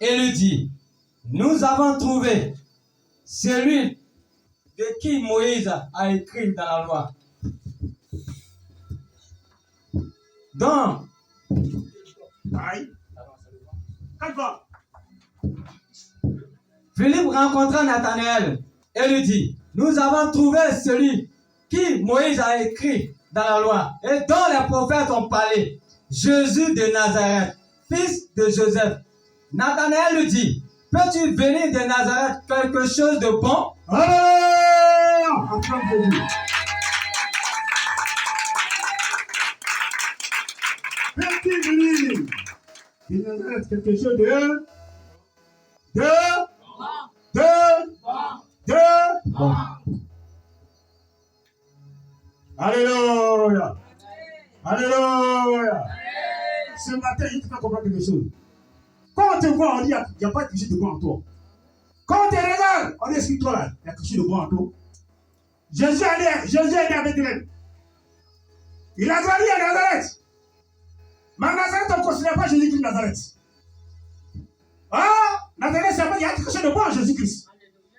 et lui dit, nous avons trouvé celui de qui Moïse a écrit dans la loi. Donc, Philippe rencontra Nathanaël et lui dit, nous avons trouvé celui qui Moïse a écrit dans la loi et dont les prophètes ont parlé, Jésus de Nazareth, fils de Joseph. Nathanaël lui dit, peux-tu venir de Nazareth quelque chose de bon? Peux-tu venir de Nazareth quelque chose de bon. Alléluia. Alléluia. Ce matin, il te fait comprendre quelque chose. Quand on te voit, on dit il n'y a pas quelque chose de bon en toi. Quand on te regarde, on dit est-ce que toi là, il y a quelque chose de bon en toi. Jésus est né à Bethléem. Il a grandi à Nazareth. Mais à Nazareth, on ne considère pas Jésus-Christ de Nazareth. Nazareth, c'est pas qu'il y a quelque chose de bon en Jésus-Christ.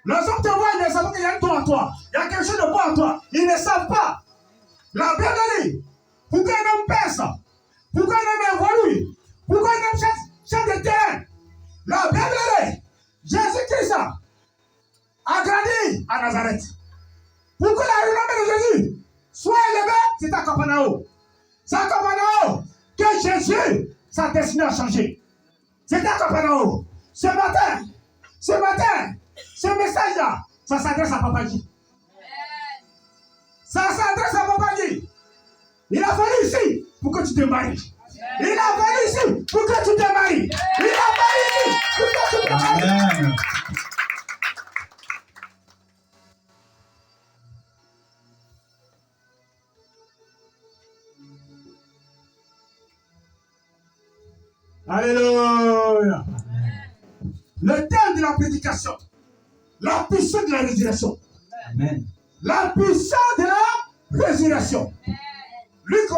Les hommes te voient, ils ne savent pas qu'il y a un don en toi. Il y a quelque chose de bon en toi. Ils ne savent pas. La Bible dit, pourquoi un homme pèse? Pourquoi un homme évolue? Pourquoi un homme change de terrain? La Bible dit, Jésus-Christ a grandi à Nazareth. Pourquoi la renommée de Jésus soit élevée? C'est à Capernaum. C'est à Capernaum que Jésus, sa destinée a changé. C'est à Capernaum. Ce matin, ce message-là, ça s'adresse à Papa Guy. Ça s'adresse à Papa Guy. Il a fallu ici pour que tu te maries. Il a fallu ici pour que tu te maries. Il a fallu ici pour que tu te maries. Alléluia. Le thème de la prédication, la puissance de la résurrection. Amen. La puissance de la résurrection. Luc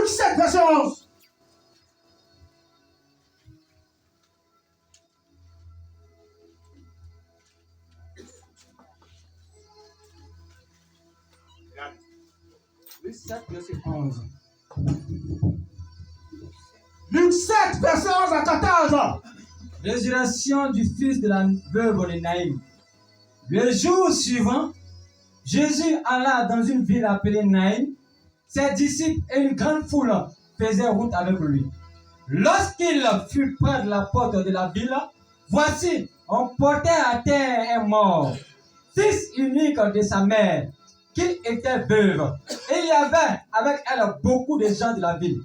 7, verset 11. Luc 7, verset 11. Luc 7, verset 11 à 14. Résurrection du fils de la veuve de Naïm. Le jour suivant, Jésus alla dans une ville appelée Naïm. Ses disciples et une grande foule faisaient route avec lui. Lorsqu'il fut près de la porte de la ville, voici, on portait à terre un mort, fils unique de sa mère, qui était veuve. Et il y avait avec elle beaucoup de gens de la ville.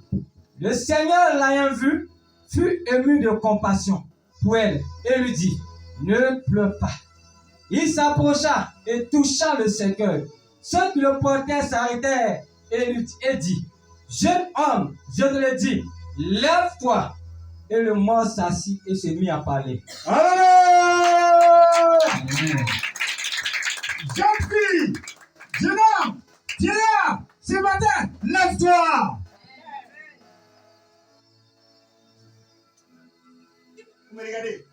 Le Seigneur, l'ayant vu, fut ému de compassion pour elle et lui dit, ne pleure pas. Il s'approcha et toucha le cercueil. Ceux qui le portaient s'arrêtèrent et dit, jeune homme, je te le dis, lève-toi. Et le mort s'assit et se mit à parler. Amen. Jeune fille, jeune homme, viens là, ce matin, lève-toi. Vous me regardez?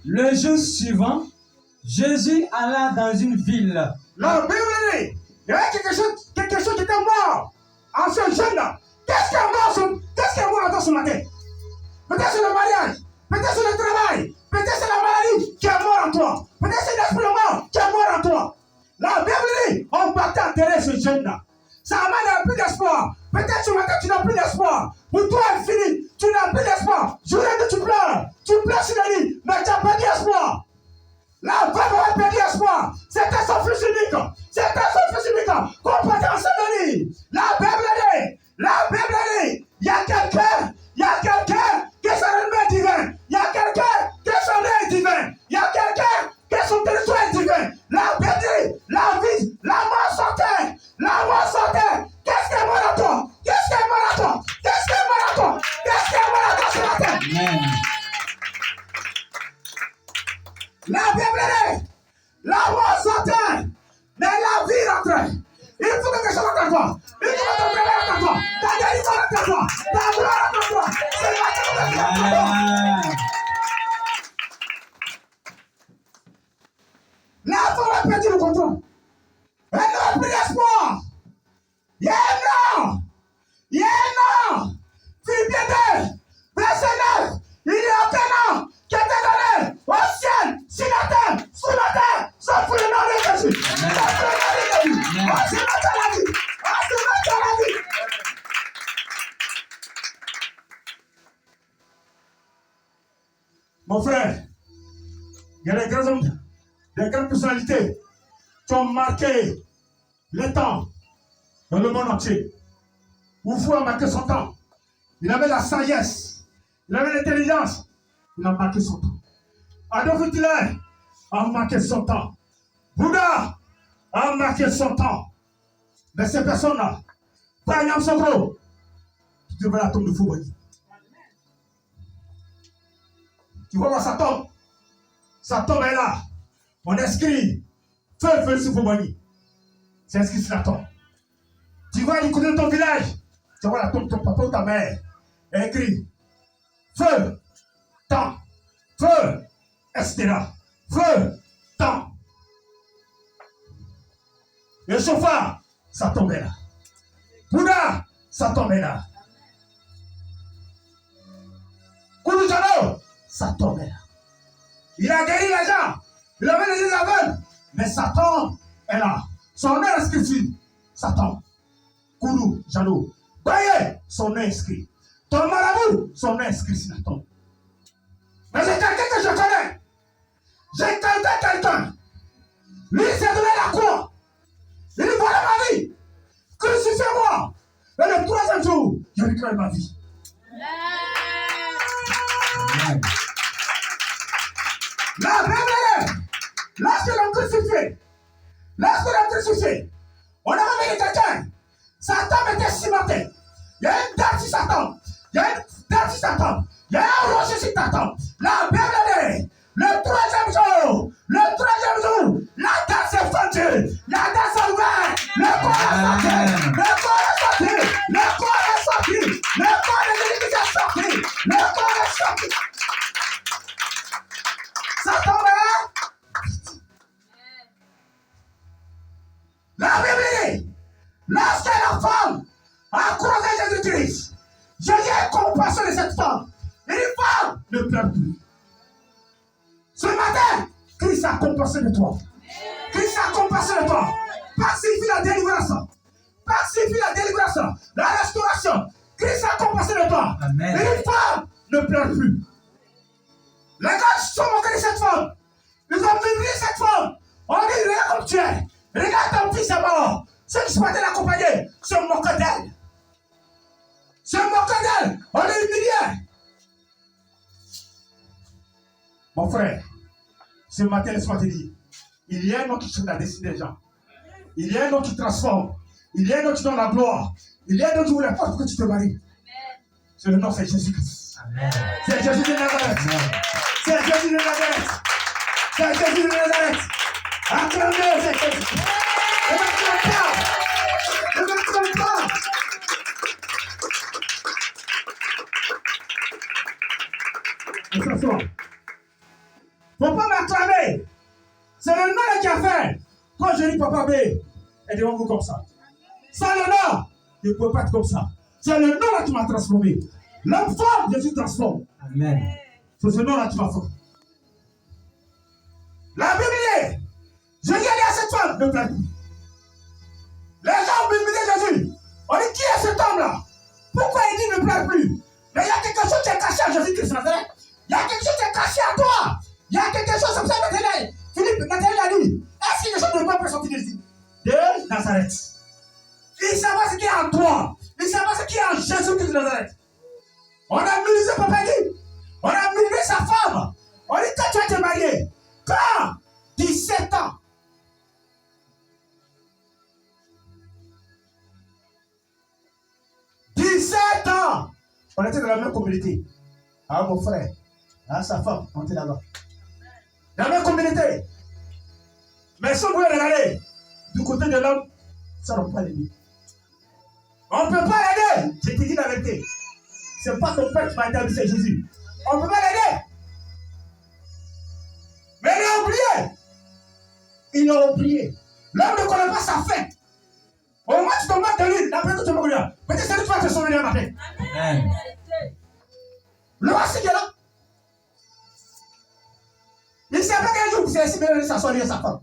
Le jour suivant, Jésus alla dans une ville. La Bible dit, il y avait quelque chose qui était mort en ce jeune-là. Qu'est-ce qui est mort en toi ce matin? Peut-être c'est le mariage, peut-être c'est le travail, peut-être c'est la maladie qui est mort en toi, peut-être c'est l'esprit mort qui est mort en toi. La Bible dit, on partait enterrer ce jeune-là. Ça n'a plus d'espoir. Peut-être ce matin, tu n'as plus d'espoir. Pour toi, c'est fini. Tu n'as plus d'espoir. Je voudrais que tu pleures. Tu pleures sur le lit, mais tu n'as pas d'espoir. La veuve a perdu espoir. C'était son fils unique. C'était son fils unique. Qu'on portait en ce lit. La Bible dit, il y a quelqu'un qui est son ennemi divin. Il y a quelqu'un qui est son œil divin. Il y a quelqu'un qui est son territoire divin. La Bible dit, la vie, la mort sortait. La mort sortait. Qu'est-ce qui est mort à toi? Qu'est-ce qui est mort à toi? Qu'est-ce qui est mort à toi? Qu'est-ce qui est mort à toi ce matin? Amen. La Bible dit, la La femme a perdu le contrôle. Elle n'a plus d'espoir. Non. Philippiens 2, verset 9. Il n'y a aucun nom qui a été donné au ciel, sur la terre, sous la terre, sauf le nom de Jésus. Sauf le nom de Jésus. On se met à la vie. Mon frère, il y a des grands hommes, des grandes personnalités qui ont marqué le temps dans le monde entier. Oufou a marqué son temps. Il avait la sagesse, il avait l'intelligence, il a marqué son temps. Adolf Hitler a marqué son temps. Bouddha a marqué son temps. Mais ces personnes-là, par exemple, sont gros. Tu devrais la tombe de Foubouni. Tu vois sa tombe? Sa tombe est là. On inscrit feu sur Foubouni. C'est inscrit sur la tombe. Tu vas du côté de ton village, tu vois la tombe de ton papa ou ta mère. Et écrit feu, temps, feu, etc. Feu, temps. Le chauffard, ça tombe là. Bouddha, ça tombe là. Kouloujano, ça tombe là. Il a guéri les gens. Il avait les yeux aveugles. Mais sa tombe est là. Son nom est inscrit. Sa tombe. Koulou, Jano. Voyez, son nom est inscrit. Ton marabout, son nom est inscrit sur la tombe. Mais j'ai quelqu'un que je connais. J'ai quelqu'un. Lui, s'est donné la croix. Il dit, voilà ma vie. Crucifiez-moi. Et le troisième jour, je réclame ma vie. Amen. La Bible, lorsque l'on crucifié, on a ramené quelqu'un. Sa tombe était cimentée. Il y a une date sur sa tombe. Il y a un rocher sur ta tombe. La Bible dit, le troisième jour, la date s'est fendue. La date s'est ouverte. Le corps est sorti. Le corps est sorti. Ça tombe là. La Bible dit, lorsque la femme a croisé Jésus-Christ, Jésus a compassion de cette femme. Et une femme ne pleure plus. Ce matin, Christ a compassion de toi. Pacifie la délivrance. La restauration. Christ a compassion de toi. Amen. Et une femme ne pleure plus. Les gars sont moqués de cette femme. Ils ont humilié cette femme. On dit, regarde comme tu es. Regarde ton fils est mort. Ceux qui souhaitaient l'accompagner se moquent d'elle. On est humilié. Mon frère, ce matin, laisse-moi te dire, il y a un nom qui change la destinée des gens. Il y a un nom qui transforme. Il y a un nom qui donne la gloire. Il y a un nom qui ouvre la porte pour que tu te maries. C'est le nom, c'est Jésus-Christ. C'est Jésus de Nazareth. Acclamez, c'est Jésus. Ne m'acclame pas. On s'assoit. Faut pas m'acclamer. C'est le nom qui a fait. Quand je dis Papa B, et devant vous comme ça. Sans le nom, je ne peux pas être comme ça. C'est le nom là qui m'a transformé. L'homme fort, Jésus transforme. Amen. C'est ce nom là qui m'a fait. La Bible dit, Jésus a dit à cette femme, ne pleure plus. Les gens ont humilié Jésus. On dit, qui est cet homme-là? Pourquoi il dit ne pleure plus? Mais il y a quelque chose qui est caché à Jésus-Christ. Il y a quelque chose qui est caché à toi. Il y a quelque chose comme ça, Nathanaël. Nathanaël a dit, est-ce qu'il y a quelque chose de bon pour sortir d'ici? De Nazareth. Il savait ce qu'il y a en toi. Il savait ce qu'il y a en Jésus-Christ de Nazareth. On a minimisé Papa Guy. On a minimisé sa femme. On dit, quand tu vas te marier, quand 17 ans. On était dans la même communauté. Ah, mon frère, ah, sa femme, on était là-bas. Dans la même communauté. Mais si on pouvait regarder du côté de l'homme, ça ne peut pas l'aider. On ne peut pas l'aider. Je te dis la vérité. Ce n'est pas ton père qui m'a établi, c'est Jésus. On ne peut pas l'aider. Mais il a oublié. Ils ont prié. L'homme ne connaît pas sa fin. Au moment où tu tombes de lui, d'après que tu me regardes, peut-être c'est lui qui va te sauver le matin. Amen. Le voici qui est là. Il ne sait pas qu'un jour, c'est ainsi que sa soeur et sa femme.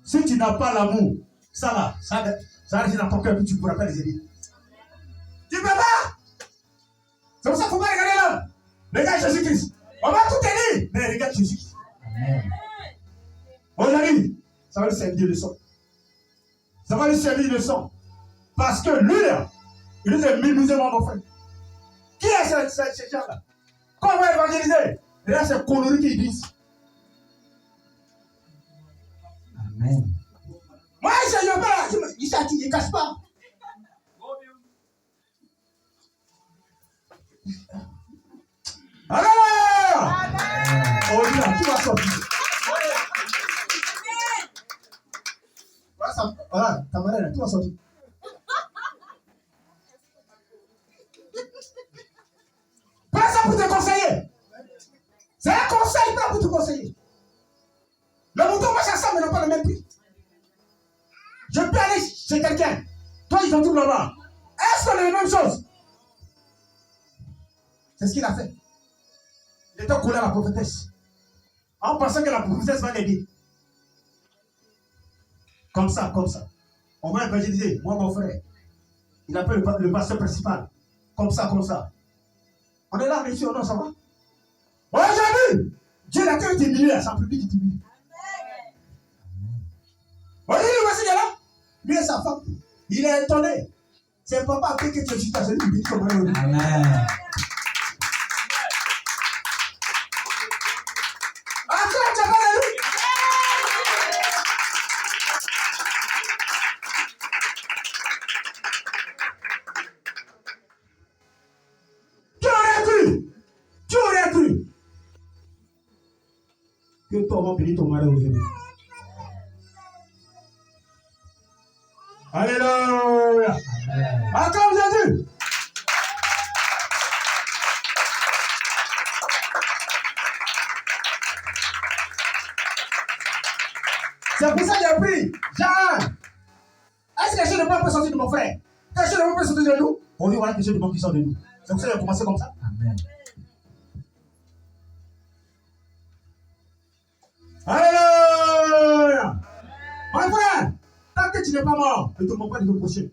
Si tu n'as pas l'amour, ça reste dans ton cœur, puis tu ne pourras pas les aider. Tu ne peux pas. C'est pour ça qu'il ne faut pas regarder l'homme. Regarde Jésus-Christ. On va tout aider, mais regarde Jésus-Christ. Aujourd'hui, ça va lui servir de leçon. Ça va lui servir de leçon. Parce que lui, là, il nous a minimisé, mon frère. Qui est ce gens-là? Quand on va évangéliser, et là, c'est coloris qui disent. Amen. Moi, je ne pas, cache pas. Alors, oh, là, tu vas sortir. Voilà, ta marraine, tu vas sortir. Pas ça pour te conseiller. C'est un conseil, pas pour te conseiller. Le mouton marche ensemble, mais n'a pas le même prix. Je peux aller chez quelqu'un. Toi, ils sont tous là-bas. Est-ce qu'on a la même chose? C'est ce qu'il a fait. Il était collé à la prophétesse. En pensant que la prophétesse va l'aider. Comme ça. On va évangéliser. Moi, mon frère. Il appelle le pasteur principal. Comme ça. On est là, messieurs, non, ça va? Aujourd'hui, Dieu n'a qu'à t'humilier à son public qui t'humilie. Voyez, le voici là. Lui et sa femme. Il est étonné. C'est papa après que tu es juste à celui qui dit comment il est. Amen. Tu aurais cru que toi, on bénit ton mari aujourd'hui. Alléluia. Encore Jésus. C'est pour ça que j'ai pris Jean. Est-ce que quelque chose de bon peut sortir de mon frère? Quelque chose de bon peut sortir de nous? On dit voilà quelque chose de bon qui sort de nous. C'est pour ça que j'ai commencé comme ça. Amen. Alléluia. Mon frère, tant que tu n'es pas mort, ne te demande pas de te prochain.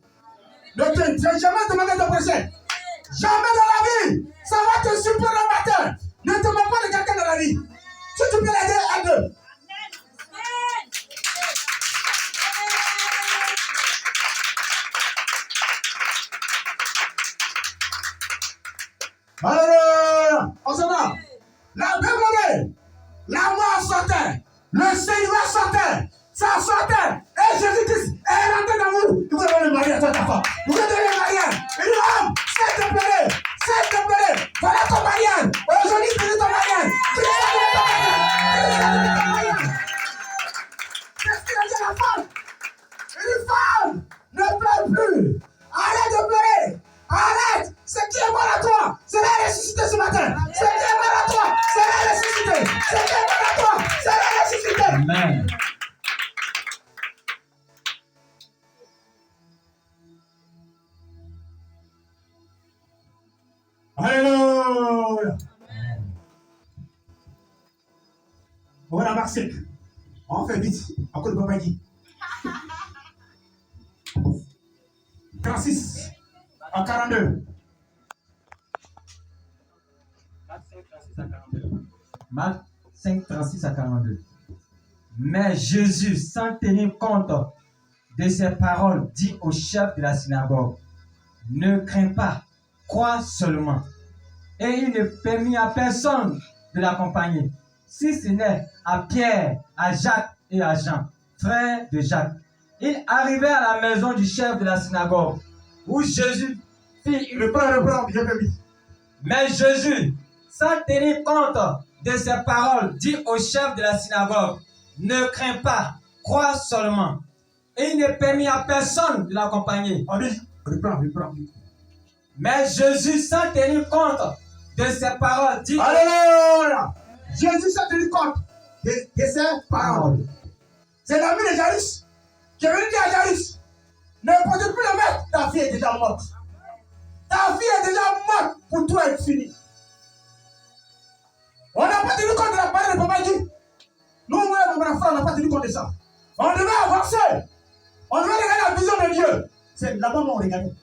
Ne te jamais demander de te prochain. Jamais dans la vie. Ça va te surprendre le matin. Ne te demande pas de quelqu'un dans la vie. Si tu peux l'aider, aide-le. Alléluia. On s'en va. La Bible, la mort sortait. Le Seigneur sortait. Ça sortait. Et Jésus-Christ est rentré dans vous. Il vous donne le mariage à ta femme. Vous avez donné le mariage. Il dit, homme, s'il te plaît. Voilà ton mariage. Aujourd'hui, tu dis ton mariage. Qu'est-ce qu'il a dit à la femme? Une femme, ne pleure plus. Arrête de pleurer. Arrête. Ce qui est bon à toi, c'est la ressuscité ce matin. Ce qui est bon à toi, c'est la ressuscité. Ce qui est bon à toi, c'est la ressuscité. Amen. Alléluia. On va la marque sec. On fait vite. Encore le papa dit. 36 à 42. Marc 5, 36 à 42. Mais Jésus, sans tenir compte de ces paroles, dit au chef de la synagogue, ne crains pas, crois seulement. Et il ne permit à personne de l'accompagner, si ce n'est à Pierre, à Jacques et à Jean, frères de Jacques. Ils arrivaient à la maison du chef de la synagogue, où Jésus fit une... Reprends, bien fait vite. Mais Jésus, sans tenir compte de ces paroles, dit au chef de la synagogue, ne crains pas, crois seulement. Et il ne permit à personne de l'accompagner. On dit, reprends. Mais Jésus, sans tenir compte de ses paroles. Dites Alléluia. Jésus s'est tenu compte de ses paroles. C'est l'ami de Jairus qui est venu dire à Jairus, ne peux plus le mettre, ta fille est déjà morte. Ta fille est déjà morte, pour toi elle est finie. On n'a pas tenu compte de la parole de Papa dit. Nous, moi et mon frère, on n'a pas tenu compte de ça. On devait avancer. On devait regarder la vision de Dieu. C'est là-bas où on regardait.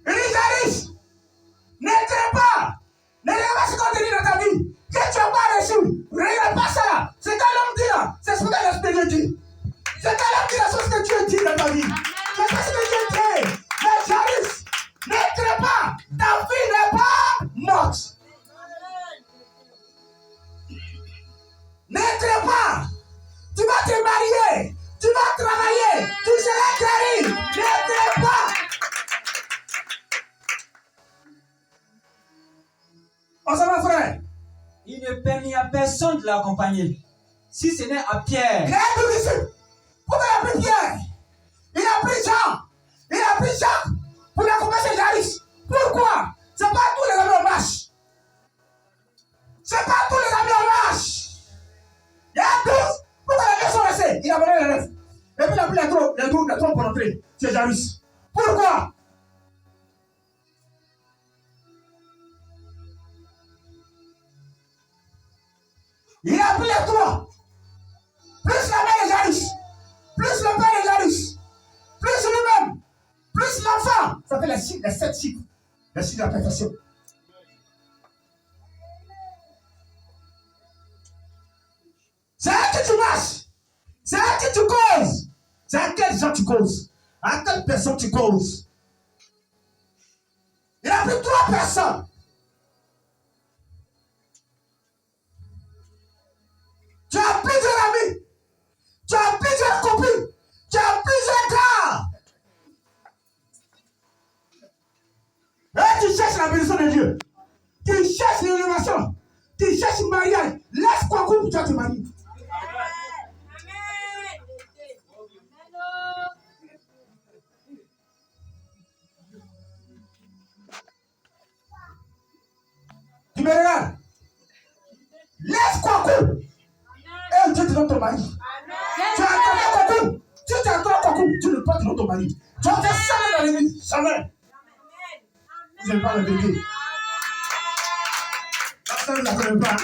Il dit, Jairus, n'entrez pas. Ne regarde pas ce qu'on te dit dans ta vie. Que tu n'as pas reçu. Ne regarde pas ça. C'est quand l'homme dit là. C'est ce que l'Esprit de Dieu dit. C'est quand l'homme dit là, c'est ce que Dieu dit dans ta vie. C'est ce que Dieu dit. Mais Jairus, n'entrez pas. Ta fille n'est pas morte. N'entrez pas. Tu vas te marier. Tu vas travailler. Tu seras guéri. N'entrez pas. On s'en va, frère. il ne permit à personne de l'accompagner, si ce n'est à Pierre. Il a pris disciples. Pourquoi il a pris Pierre? Il a pris Jean. Il a pris Jacques pour l'accompagner Jairus. Pourquoi? C'est pas tous les amis en marche. C'est pas tous les amis en marche. Il y a 12. Pourquoi les 2 sont restés? Il a donné les 9. Et puis il a pris les 3 pour entrer. C'est Jairus. Pourquoi? Il a pris les 3. Plus la mère de Jairus. Plus le père de Jairus. Plus lui-même. Plus l'enfant. Ça fait les 7 chiffres. Les chiffres de la perfection. C'est à qui tu marches. C'est à qui tu causes. C'est à quels gens tu causes. À quelle personne tu causes. Il a pris 3 personnes. Tu as plusieurs amis. Tu as plusieurs copines. Tu as plusieurs gars. Et tu cherches la bénédiction de Dieu. Tu cherches l'élévation. Tu cherches le mariage. Laisse quoi que tu vas te marier. Tu me regardes. Laisse quoi que. Et Dieu te donne ton mari. Tu as attrapé Kokou. Si tu as attrapé Kokou, tu ne peux pas te donner ton mari. Tu vas faire ça dans l'église. Jamais. Vous n'avez pas la vérité. La sœur ne la connaît pas.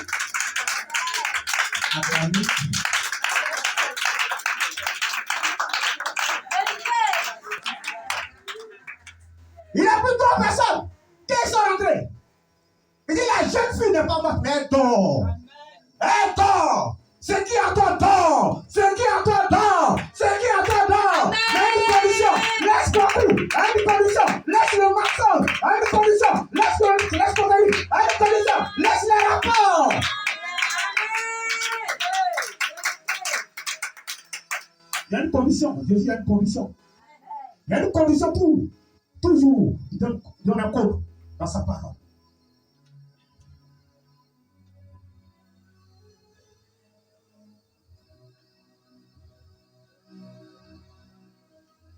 Il a pris 3 personnes. Qui sont rentrées? Il dit la jeune fille n'est pas morte, mais elle dort. Elle dort. Ce qui est à toi dort. Ce qui est à toi dort. Ce qui est à toi dort. Mais une condition. Laisse Kokou. À une condition. Laisse le maçon. À une condition. Laisse Kokou. À une condition. Laisse les rapports. Il y a une condition. Jésus a une condition. Il y a une condition pour toujours. Il donne un code dans sa parole.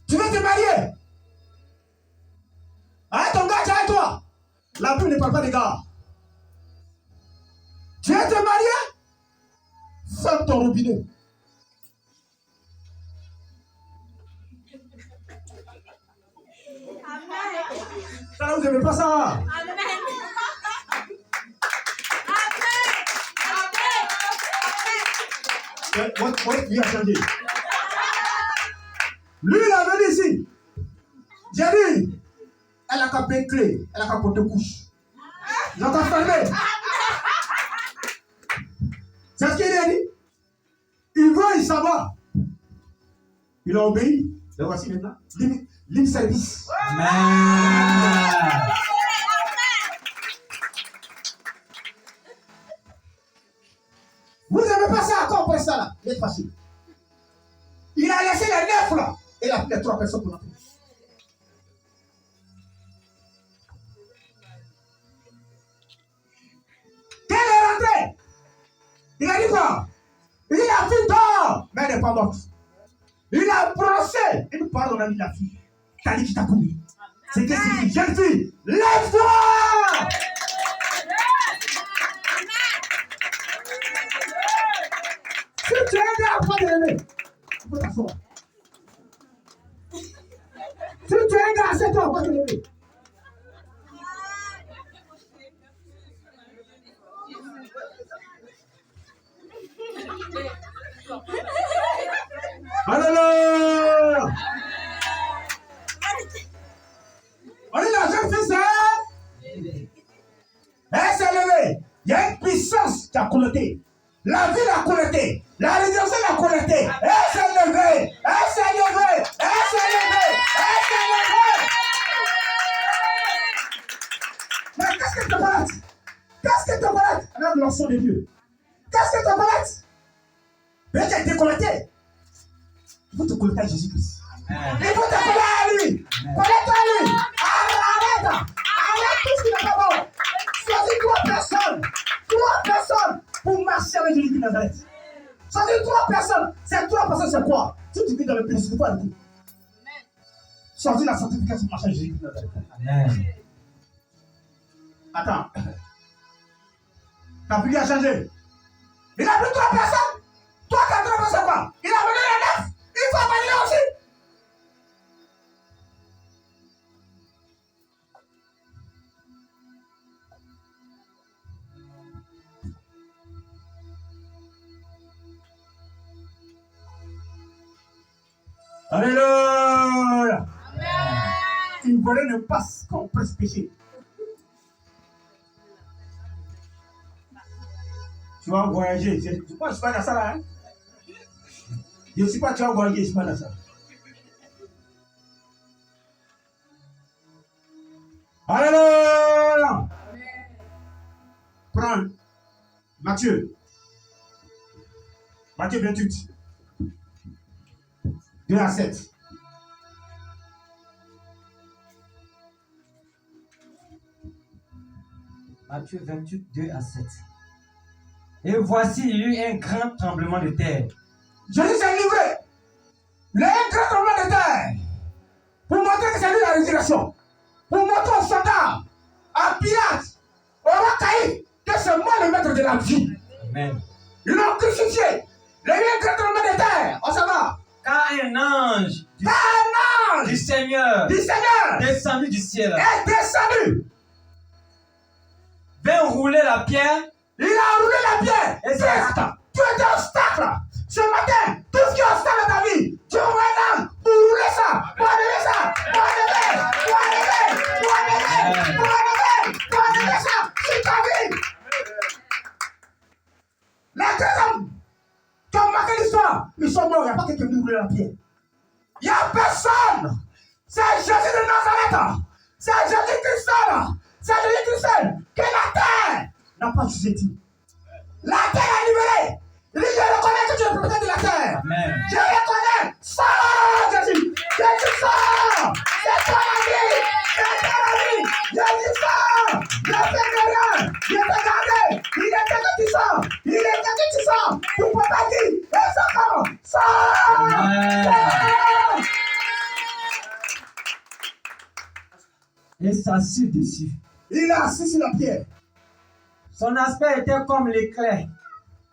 Tu veux te marier? Ah, ton gars, tu as toi. La Bible ne parle pas des gars. Tu veux te marier? Ferme ton robinet. Ça, vous n'aimez pas ça? Amen. Votre vie a changé. Lui, il est venu ici. J'ai dit, elle a qu'à payer clé, elle a qu'à porter couche. Ils ont qu'à fermer. C'est ce qu'il a dit. Il veut, il s'en va. Il a obéi. Le voici maintenant. Libre service. Amen. Vous n'aimez pas ça encore pour ça là? Il est facile. Il a laissé les 9 là. Et il a pris les 3 personnes pour entrer. Quand il est rentré, il a dit quoi? Il dit la fille dort, mais elle n'est pas morte. Il a prononcé une parole dans la fille. T'as dit qu'il t'a connu. C'est qu'est-ce qu'il dit? Jeune fille, lève-toi! Si tu es un garçon de lever, il faut t'asseoir. Si tu es un garçon, tu vas te lever. Alléluia! On est la jeune fille, ça? Elle s'est levée. Il y a une puissance qui a connecté. La ville a connecté. La religion a connecté. Elle s'est levée. Elle s'est levée. Elle s'est levée. Elle s'est levée. Mais qu'est-ce que tu parles? Qu'est-ce que tu parles? Avec l'enfant de Dieu. Qu'est-ce que tu parles? Mais tu as été connecté. Il faut te connecter à Jésus-Christ. Il faut te connecter à lui. Connecte-toi à lui. Arrête. Arrête tout ce qui n'est pas bon. Choisis 3 personnes. 3 personnes pour marcher avec Jésus de Nazareth. Choisis 3 personnes. Ces 3 personnes, c'est quoi? Si tu vis dans le pays, c'est quoi le tout? Choisis la sanctification pour marcher avec Jésus de Nazareth. Amen. Attends. Ta vie a changé. Il a pris 3 personnes. Toi, tu as 3 personnes quoi? Il a venu les 9. Il faut venir aussi. Alléluia. Il voulait ne pas qu'on puisse pécher. Tu vas voyager. Moi, je ne suis pas dans ça là. Hein? Je ne suis pas, tu vas voyager, je ne suis pas dans ça. Alléluia. Prends Matthieu. Matthieu 28. 2 à 7. Matthieu 28, 2 à 7. Et voici, il y eut un grand tremblement de terre. Jésus s'est livré. Il y a un grand tremblement de terre. Pour montrer que c'est lui la résurrection. Pour montrer aux soldats, à Pilate, au roi Caïphe, que c'est moi le maître de la vie. Amen. Ils l'ont crucifié. Il y a eu un grand tremblement de terre. On s'en va. Car un ange du Seigneur descendu du ciel est descendu. vint rouler la pierre. Il a roulé la pierre. Et c'est attends. Tu es un obstacle. Ce matin, tout ce qui est obstacle dans ta vie, tu vas maintenant pour rouler ça, pour enlever ça, pour enlever, pour enlever, pour enlever, pour enlever, pour enlever ça sur ta vie. Les 2 hommes qui ont marqué l'histoire, ils sont morts. Il n'y a pas quelqu'un qui roule la pierre. Il n'y a personne. C'est Jésus de Nazareth. C'est Jésus-Christ. C'est Jésus-Christ que la terre n'a pas suscité. La terre est libérée. Il dit, je reconnais que tu es le prophète de la terre. Amen. Je reconnais. Sors, Jésus. Jésus sort. C'est toi la vie. C'est toi la vie. Jésus sort. Je fais rien. Je t'ai gardé. Il était que tu sors. Il était que tu sors. Tu peux pas dire. Et ça comment? Sors. Amen. Et s'assit dessus. Il est assis sur la pierre. Son aspect était comme l'éclair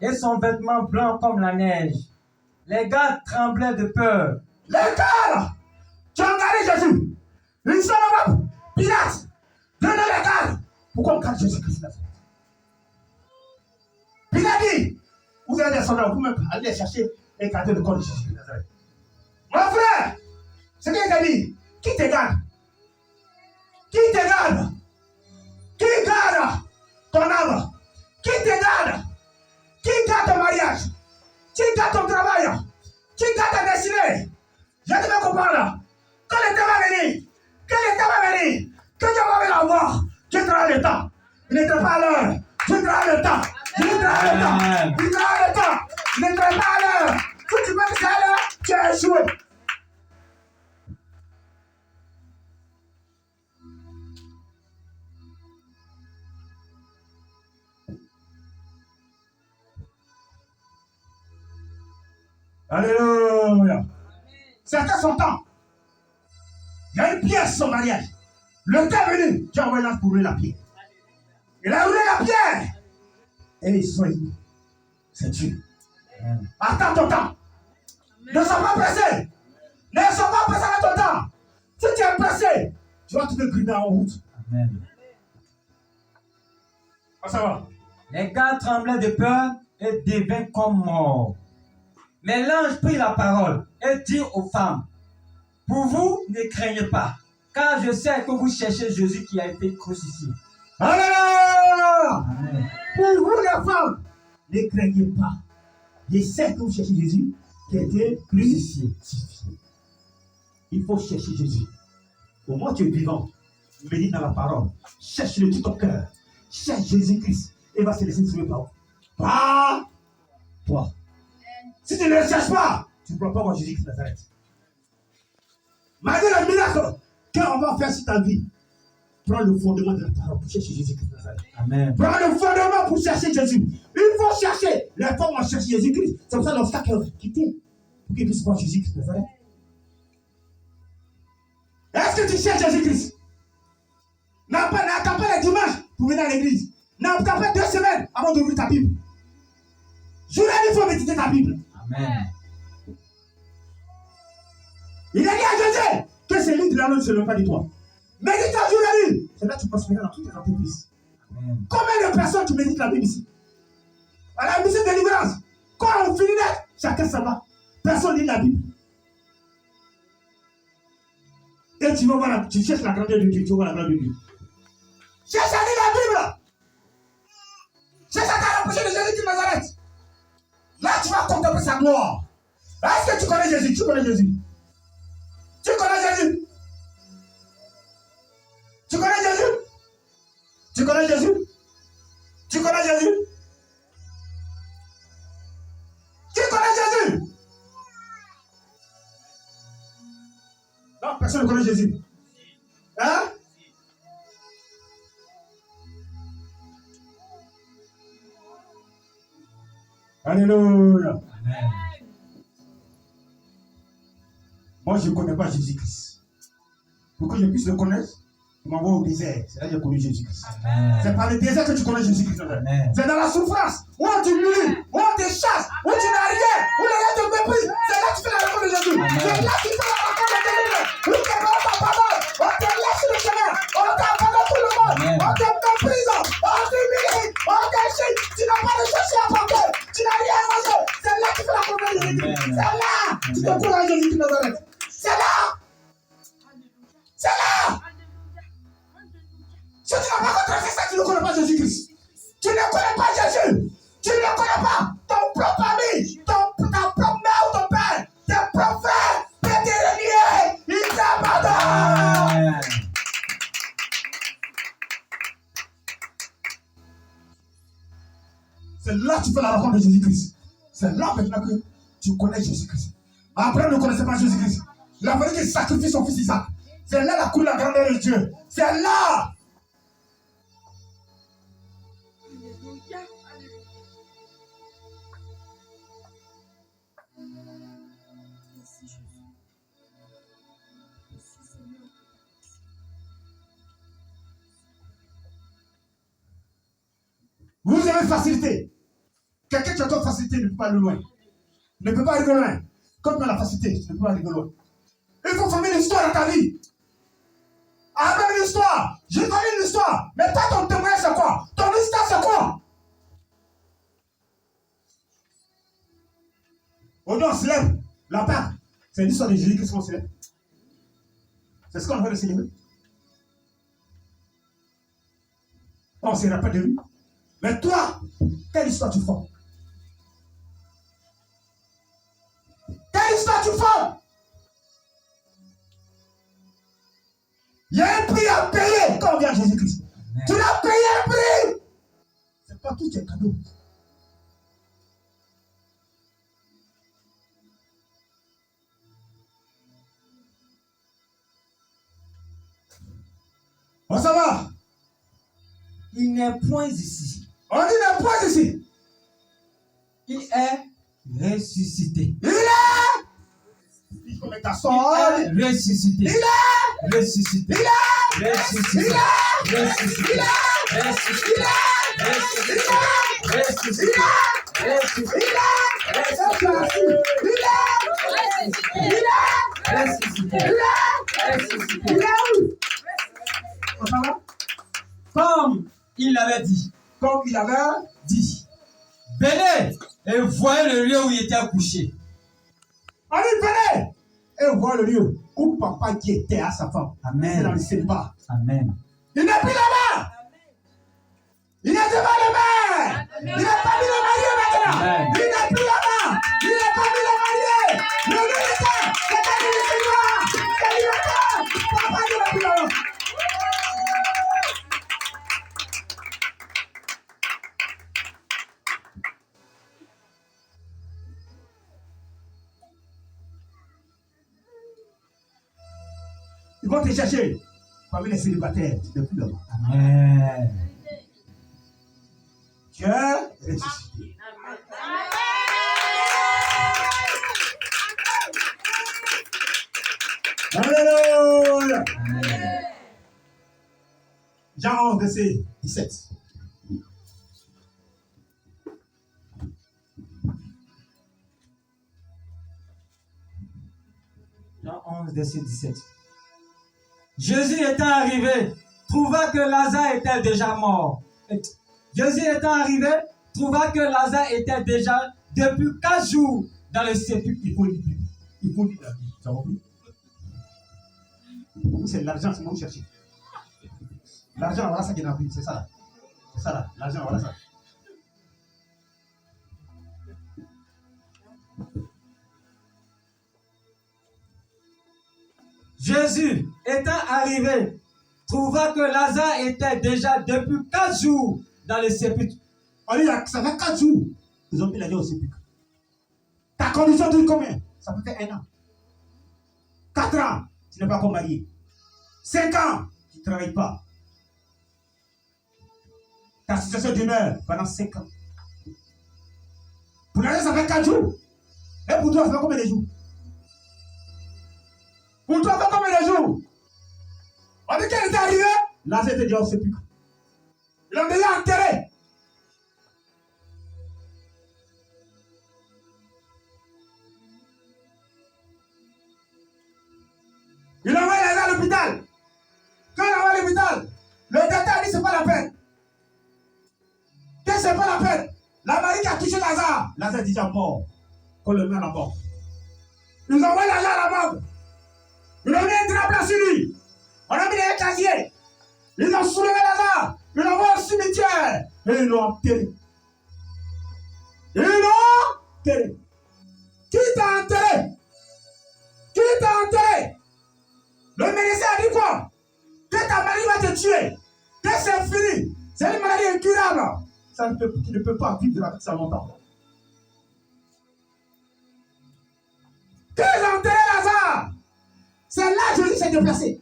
et son vêtement blanc comme la neige. Les gars tremblaient de peur. Les gars, tu as regardé Jésus. Ils sont là-bas. Pilate, donnez les gars. Pourquoi on garde Jésus-Christ là? Pilate dit, vous avez des soldats, vous même allez chercher et garder le corps de Jésus de Nazareth. Mon frère, c'est ce qu'il t'a dit. Qui te garde? Qui te garde? Qui garde ton âme? Qui te garde? Qui garde ton mariage? Qui garde ton travail? Qui garde ta destinée? Je te comprendre. Quand l'état va venir, que Dieu va venir la voir, tu travailles le temps. Il ne travaille pas à l'heure. Tu travailles le temps. Tu travailles le temps. Tu travailles le temps. Il ne travaille pas à l'heure. Si tu veux que c'est à l'heure, tu as échoué. Alléluia. Certains sont temps. Il y a une pièce sur son mariage. Le temps est venu, Dieu a envoyé l'ange pour rouler la pierre. Il a roulé la pierre. Et ils sont ici. C'est Dieu. Attends ton temps. Ne sois pas pressé. Ne sois pas pressé à ton temps. Si tu es pressé, tu vas trouver griller en route. Amen. Ça va. Les gars tremblaient de peur et devinrent comme morts. Mais l'ange prit la parole et dit aux femmes, pour vous, ne craignez pas, car je sais que vous cherchez Jésus qui a été crucifié. Alléluia! Pour vous les femmes, ne craignez pas. Je sais que vous cherchez Jésus qui a été crucifié. Il faut chercher Jésus. Au moins tu es vivant, médite dans la parole. Cherche-le de tout ton cœur. Cherche Jésus-Christ et va se laisser sauver par vous. Pas toi. Si tu ne le cherches pas, tu ne pourras pas voir Jésus-Christ de Nazareth. Malgré le miracle qu'on va faire sur ta vie, prends le fondement de la parole pour chercher Jésus-Christ de Nazareth. Amen. Prends le fondement pour chercher Jésus. Il faut chercher. Les femmes ont cherché Jésus-Christ. C'est pour ça que l'obstacle est quitté. Pour qu'ils puissent voir Jésus-Christ de Nazareth. Est-ce que tu cherches Jésus-Christ? N'attends pas les dimanches pour venir à l'église. N'attends pas 2 semaines avant d'ouvrir ta Bible. Jour il faut méditer ta Bible. Amen. Il a dit à Jésus que c'est lui de l'anneau ne se lève pas de toi. Médite jour et nuit. C'est là que tu prospéreras dans toutes tes entreprises. Amen. Combien de personnes tu médites la Bible ici? À la mission de délivrance. Quand on finit d'être, chacun s'en va. Personne lit la Bible. Et tu vas voir, tu cherches la grandeur de Dieu, tu vas voir la grandeur de Dieu. Cherche à lire la Bible. Cherche à te rapprocher de Jésus de Nazareth. Là, tu vas contempler sa gloire. Est-ce que tu connais Jésus? Tu connais Jésus? Tu connais Jésus? Tu connais Jésus? Tu connais Jésus? Tu connais Jésus? Tu connais Jésus? Non, personne ne connaît Jésus. Hein? Alléluia. Amen. Moi, je ne connais pas Jésus-Christ. Pour que je puisse le connaître, il m'envoie au désert. C'est là que j'ai connu Jésus-Christ. C'est par le désert que tu connais Jésus-Christ. C'est dans la souffrance, où on t'humilie, où on te chasse, où tu n'as rien, où les gens te méprisent. C'est là que tu fais la rencontre de Jésus. C'est là que tu fais la rencontre de Jésus. Où tu prends ta parole, on te laisse le chemin, on t'abandonne tout le monde, on te méprise, on t'humilie, on t'échille. Tu n'as pas de choses à porter, tu n'as rien à manger. C'est là que tu fais la rencontre de Jésus. C'est là que tu te cours à Jésus de Nazareth. C'est là. C'est là. Si tu n'as pas contracté ça, tu ne connais pas Jésus-Christ. Tu ne connais pas Jésus. Tu ne connais pas ton propre ami, ta propre mère ou ton père, tes prophètes, tes reniés. Ils t'abandonnent. C'est là que tu fais la rencontre de Jésus-Christ. C'est là maintenant que tu connais Jésus-Christ. Après, ne connaissez pas Jésus-Christ. Il a fallu qu'il sacrifie son fils Isaac. C'est là la cour de la grandeur de Dieu. C'est là. Vous avez facilité. Quelqu'un qui a trop facilité ne peut pas aller loin. Ne peut pas arriver loin. Comme tu as la facilité, tu ne peux pas arriver loin. Il faut former une histoire dans ta vie. Avec une histoire. J'ai donné une histoire. Mais toi, ton témoignage, c'est quoi? Ton histoire, c'est quoi? Aujourd'hui, on célèbre la Pâque. C'est l'histoire de Jésus qu'on célèbre. C'est ce qu'on veut célébrer. On se rappelle de lui. Mais toi, quelle histoire tu formes? Quelle histoire tu formes? Il y a un prix à payer quand on vient à Jésus-Christ. Tu l'as payé un prix. C'est pas tout tes cadeaux. On s'en va. Il n'est point ici. On dit n'est point ici. Il est ressuscité. Il est. Il est ressuscité. Ressuscité. Il est Ressuscité. Ressuscité. Ressuscité. Ressuscité. Ressuscité. Ressuscité. Comme il l'avait dit. Comme il avait dit. Venez et voyez le lieu où il était couché. Allez, venez et voyez le lieu où papa qui était à sa femme. C'est dans le célibat. Amen. Il n'est plus là-bas. Il est devant le maire. Il n'est pas mis le marié maintenant. Amen. Il n'est plus là-bas. Il n'est pas mis le marié. Le militaire, c'est un militaire. C'est militaire. Papa il n'est plus là-bas. Ils vont te chercher parmi les célibataires. Tu n'es plus là-bas. Amen. Dieu est ressuscité. Alléluia. Jean 11, verset 17. Jean 11, verset 17. Jésus étant arrivé, trouva que Lazare était déjà mort. Jésus étant arrivé, trouva que Lazare était déjà depuis 4 jours dans le sépulcre. Il faut lire. Il faut lire la Bible. Ça va plus? C'est l'argent, c'est moi qui cherche. L'argent, voilà ça qui est dans la Bible. C'est ça là. C'est ça là. L'argent, voilà ça. Jésus étant arrivé, trouva que Lazare était déjà depuis 4 jours dans le sépulcre. Allez, ça fait 4 jours. Ils ont mis l'argent au sépulcre. Ta condition dure combien? Ça peut faire 1 an. 4 ans, tu n'es pas encore marié. 5 ans, tu ne travailles pas. Ta situation demeure pendant 5 ans. Pour l'argent, ça fait 4 jours. Et pour toi, ça fait combien de jours? Pour toi, ça fait combien de jours? On dit qu'elle est arrivée. Là, c'était déjà au sépulcre. Ils l'ont déjà enterré. Il envoie les gens à l'hôpital. Quand il envoie à l'hôpital, le docteur dit c'est pas la peine. Que c'est pas la peine. La Marie qui a touché Lazare. Lazare est déjà mort. Qu'on le met à la mort. Ils envoient l'argent à la mort. Ils ont mis un drap blanc sur lui. On a mis des casiers. Ils ont soulevé Lazare. Ils l'ont envoyé au cimetière. Et ils l'ont enterré. Ils l'ont enterré. Qui t'a enterré? Qui t'a enterré? Le médecin a dit quoi? Que ta maladie va te tuer. Que c'est fini. C'est une maladie incurable. Tu ne peux pas vivre avec ça longtemps. Qu'ils ont enterré Lazare. C'est là que Jésus s'est déplacé.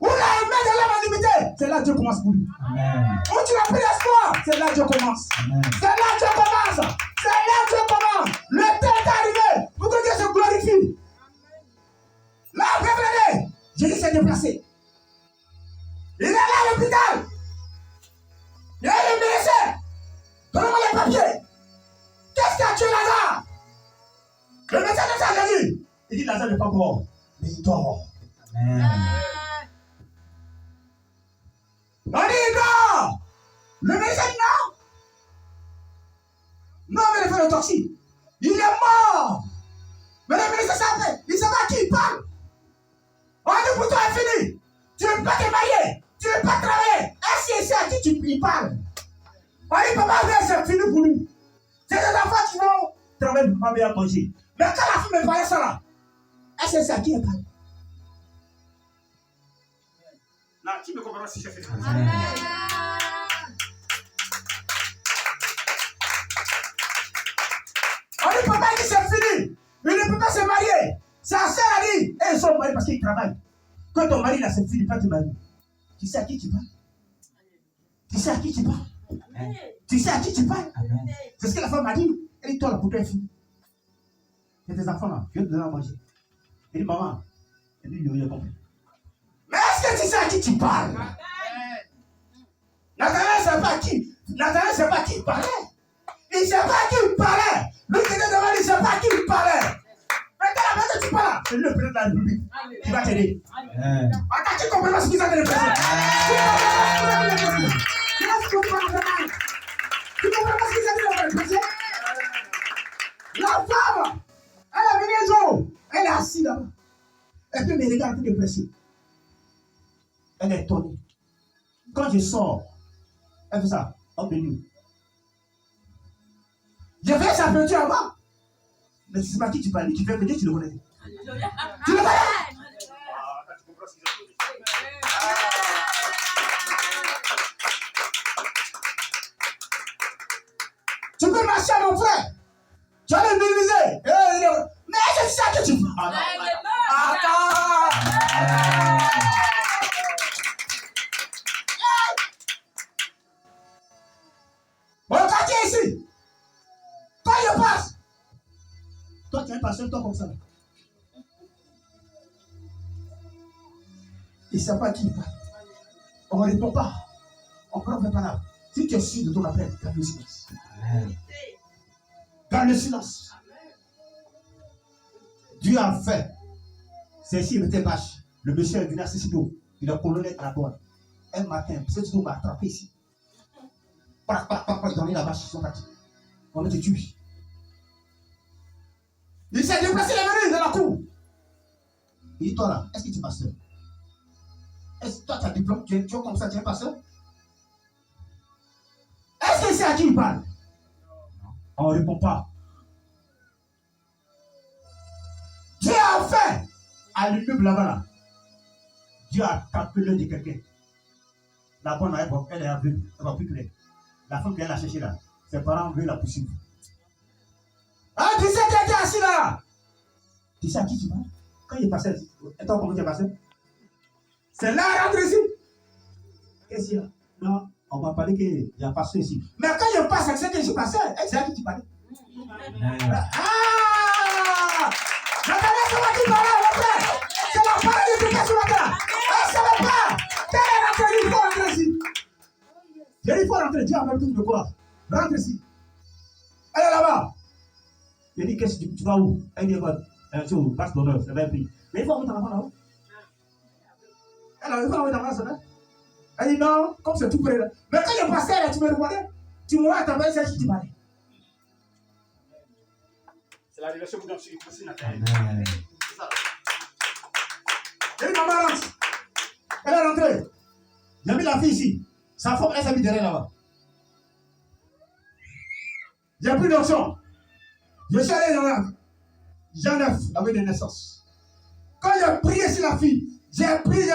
Où la main de l'homme a limité. C'est là que Dieu commence pour lui. Amen. Où tu n'as plus d'espoir. C'est là que Dieu commence. Amen. C'est là que Dieu commence. C'est là que Dieu commence. Le temps est arrivé pour que Dieu se glorifie. Là, après Jésus s'est déplacé. Il est là à l'hôpital. Il y a le médecin. Donnez-moi les papiers. Qu'est-ce qui a tué Lazare? Le médecin de ça, Jésus. Il dit Lazare n'est pas mort, mais il dort. Amen. On dit il dort. Le médecin dit non. Non, mais il fait l'autopsie. Il est mort. Mais le médecin savait. Il savait à qui il parle. On dit pour toi, c'est fini. Tu ne veux pas te marier. Tu ne veux pas travailler. Est-ce que c'est à qui tu parles? On dit papa, c'est fini pour nous. C'est des enfants qui vont travailler pour pas bien manger. Mais quand la femme me parlait ça là, est-ce que c'est à qui elle parle? Là, qui me comprend si je fais ça? On dit papa dit c'est fini. Il ne peut pas se marier. Sa sœur a dit, et ils sont mariés parce qu'ils travaillent. Quand ton mari là c'est fini, pas te marier. Tu sais à qui tu parles? Tu sais à qui tu parles? Amen. Tu sais à qui tu parles? Amen. C'est ce que la femme a dit. Elle dit, toi là, pour toi est fini. Il y a tes enfants là, je vais te donner à manger. Elle dit, maman. Elle dit, il a compris. Mais est-ce que tu sais à qui tu parles? Nathanaël ne sait pas qui. Nathanaël ne sait pas qui il parlait. Il ne sait pas à qui il parlait. Lui qui était devant lui, il ne sait pas à qui il parlait. Maintenant, que tu parles, c'est lui le président de la République. Tu vas t'aider. Attends, tu comprends pas ce qu'ils ont de président. Tu comprends pas ce qu'ils ont de président. La femme, elle a venu un jour. Elle est assise là-bas. Elle peut me regarder de pressé. Elle est étonnée. Quand je sors, elle fait ça. Hop, lui. Je fais sa peinture avant. Mais tu ne sais pas qui tu parles. Tu fais que tu le connais. Tu le connais? Tu comprends ce qu'ils ont dit. Tu peux marcher à mon frère. Tu vas le minimiser. Mais je sais que tu parles. Attends. Bon, quand tu es ici, quand je passe, toi tu es un pasteur, toi comme ça. Il ne sait pas qui il parle. On ne répond pas. On ne prend pas là. Si tu es sûr de ton appel, garde le silence. Garde le silence. Dieu a fait. C'est ici, il était vache. Le monsieur est venu à Cécido. Il a colonné à la douane. Un matin, Cécido m'a attrapé ici. Il a donné la vache, ils sont partis. On était tués. Il s'est déplacé les menus dans la cour. Il dit, toi là, est-ce que tu es pasteur? Est-ce que toi tu as un diplôme? Tu es comme ça, tu es un pasteur? Est-ce que c'est à qui il parle? On ne répond pas. Dieu a fait à l'immeuble là-bas là. Dieu a tapé l'œil de quelqu'un. La bonne, elle est aveugle, elle va plus clair. La femme qui vient la chercher là, ses parents veulent la poursuivre. Ah, tu sais qui était assis là? Tu sais à qui tu parles? Quand il est passé, et toi comment tu es passé? C'est là, rentre ici. Qu'est-ce qu'il y a? Non, on va parler qu'il y a passé ici. Mais quand il passe, c'est que je suis passé. C'est à qui tu parlais? Ah! Nathanaël, c'est moi qui parle, mon frère. C'est la parole de Dieu sur la terre. Elle ne savait pas. Quand elle est rentrée, il faut rentrer ici. J'ai dit, il faut rentrer. Dieu a même tout de quoi? Rentre ici. Elle est là-bas. J'ai dit, qu'est-ce que tu vas où? Elle dit, tu passes d'honneur, c'est bien pris. Mais il faut envoyer ton enfant là-haut. Elle a dit, il faut envoyer ton enfant là. Elle dit, non, comme c'est tout près là. Mais quand je passais là, tu me regardais. Tu me vois à ta belle, c'est qui tu parlais. C'est la révélation que vous avez ici, Nathanaël. C'est ça. J'ai dit, maman rentre. Elle est rentrée. J'ai mis la fille ici. Sa femme, elle s'est mise derrière là-bas. J'ai pris l'option. Je suis allé dans la Jean 9 avec des naissances. Quand j'ai prié sur la fille, j'ai prié.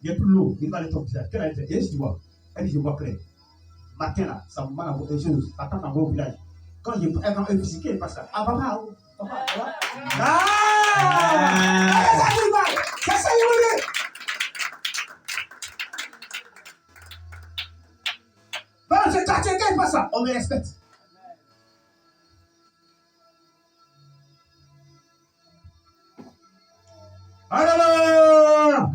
J'ai pris l'eau, il va aller ton visage. Quelle a été? Et je vois. Elle dit, je vois clair. Matin là, ça me m'a des choses. Attends dans mon village. Quand elle va physique, elle passe là. Ah, papa, papa. Ah! C'est ça, il voulait. Dans ce quartier, quand il passe là, on me respecte. Alors,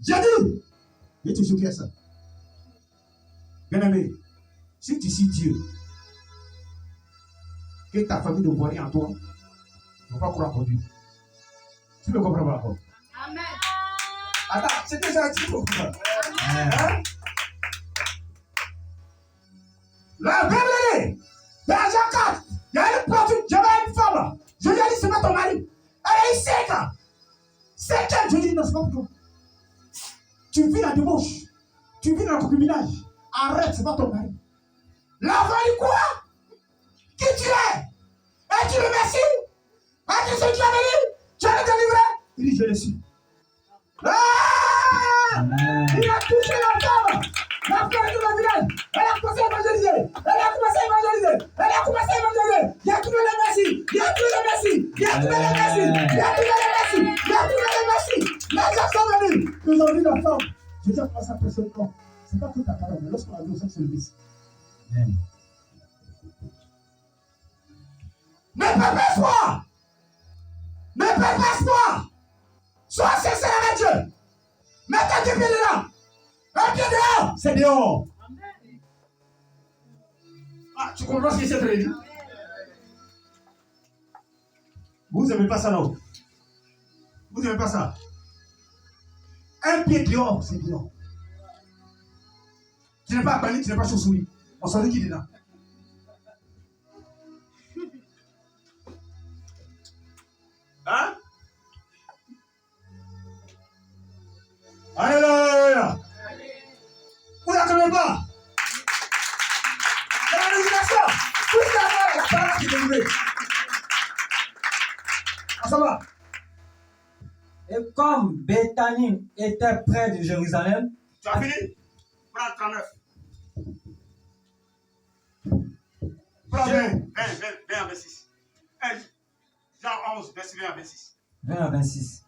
j'ai dit, je te souviens ça. Bien aimé, si tu sais Dieu, que ta famille ne voit rien en toi, il ne faut pas croire en Dieu. Tu ne comprends pas encore. Amen. Attends, c'est déjà dit pour toi. Hein? La Bible, dans Jean 4, il y a une porte, j'avais une femme. Je lui ai dit, c'est pas ton mari. Elle est 5 ans. 5 ans, je lui ai dit, non, c'est pas pour toi. Tu vis la débauche. Tu vis dans le concubinage. Arrête, c'est pas ton mari. L'enfant dit quoi? Qui tu es? Es-tu le Messie? Es-tu celui qui a venu? Tu as le délivré? Il dit, je le suis. Ah! Il a touché la femme. La femme est dans le village. Elle a commencé à évangéliser. Il a trouvé le Messie. Il a trouvé le Messie. Les gens sont venus. Ils ont vu la femme. Jésus a commencé à presser le corps. C'est pas que ta parole, mais lorsqu'on a vu, on sait que c'est le Messie. Ne perds pas espoir. Sois sincère avec Dieu. Mets tes 2 pieds dedans. Un pied dehors, c'est dehors. Ah, tu comprends ce que c'est très dit? Vous n'aimez pas ça, non? Vous n'aimez pas ça? Un pied dehors, c'est dehors. Tu n'es pas panique, tu n'es pas chauve-souris. On s'en dit qui est dedans. Hein? Alléluia! Vous n'attendez pas? C'est la résignation! Tout ce qu'il y a la parole qui est délivrée. Ah, ça va? Et comme Béthanie était près de Jérusalem, Tu as fini? Prends 39. Prends 20 à 26. Jean 11, verset 20 à 26. 20 à 26.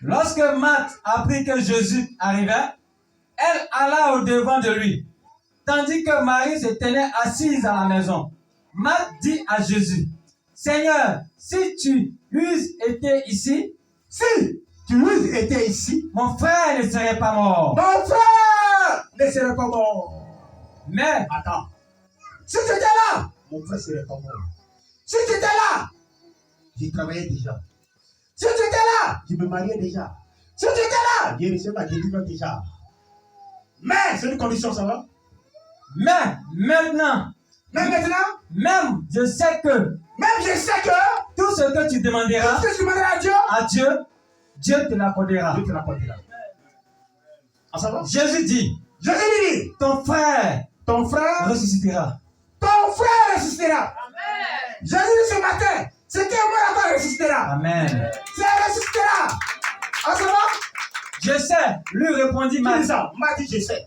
Lorsque Marthe apprit que Jésus arrivait, elle alla au-devant de lui, tandis que Marie se tenait assise à la maison. Marthe dit à Jésus, Seigneur, si tu eusses été ici, Si tu eusses été ici, mon frère ne serait pas mort. mon frère ne serait pas mort. Mais, Attends. Si tu étais là, mon frère ne serait pas mort. Si tu étais là, j'ai travaillé déjà. Si tu étais là, je me mariais déjà. Si tu étais là, j'ai reçu ma délivrance déjà. Mais c'est une condition, ça va? maintenant, même je sais que tout ce que tu demanderas tout ce que tu demanderas à Dieu, Dieu te l'accordera. Dieu te l'accordera. Ah, ça va? Jésus dit, Jésus lui dit, ton frère ressuscitera. Ton frère ressuscitera. Jésus dit ce matin, ce qui est mort encore ressuscitera. Amen. C'est ressuscitera. Ah, ça va? Je sais, lui répondit Qui dit Marie, ça? M'a dit je sais.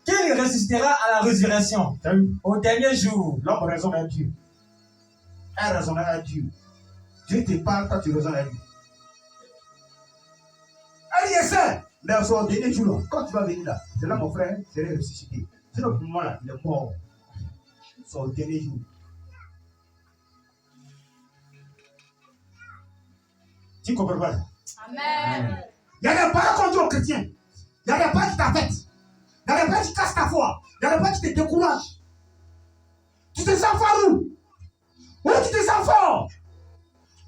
qu'il ressuscitera à la résurrection, T'as vu? au dernier jour. L'homme raisonne à Dieu. Elle raisonne à Dieu. Dieu te parle quand tu raisonnes à lui. Elle dit, je sais. Mais au dernier jour, là, quand tu vas venir là, c'est là mon frère serait ressuscité. C'est là pour moi là, il est mort. C'est au dernier jour. Tu comprends pas? Amen. Il y a des paroles qu'on dit aux chrétiens. Il y a des paroles qui t'affectent. Il y a des paroles qui cassent ta foi. Il y a des paroles qui te découragent. Tu te sens fort où? Où tu te sens fort?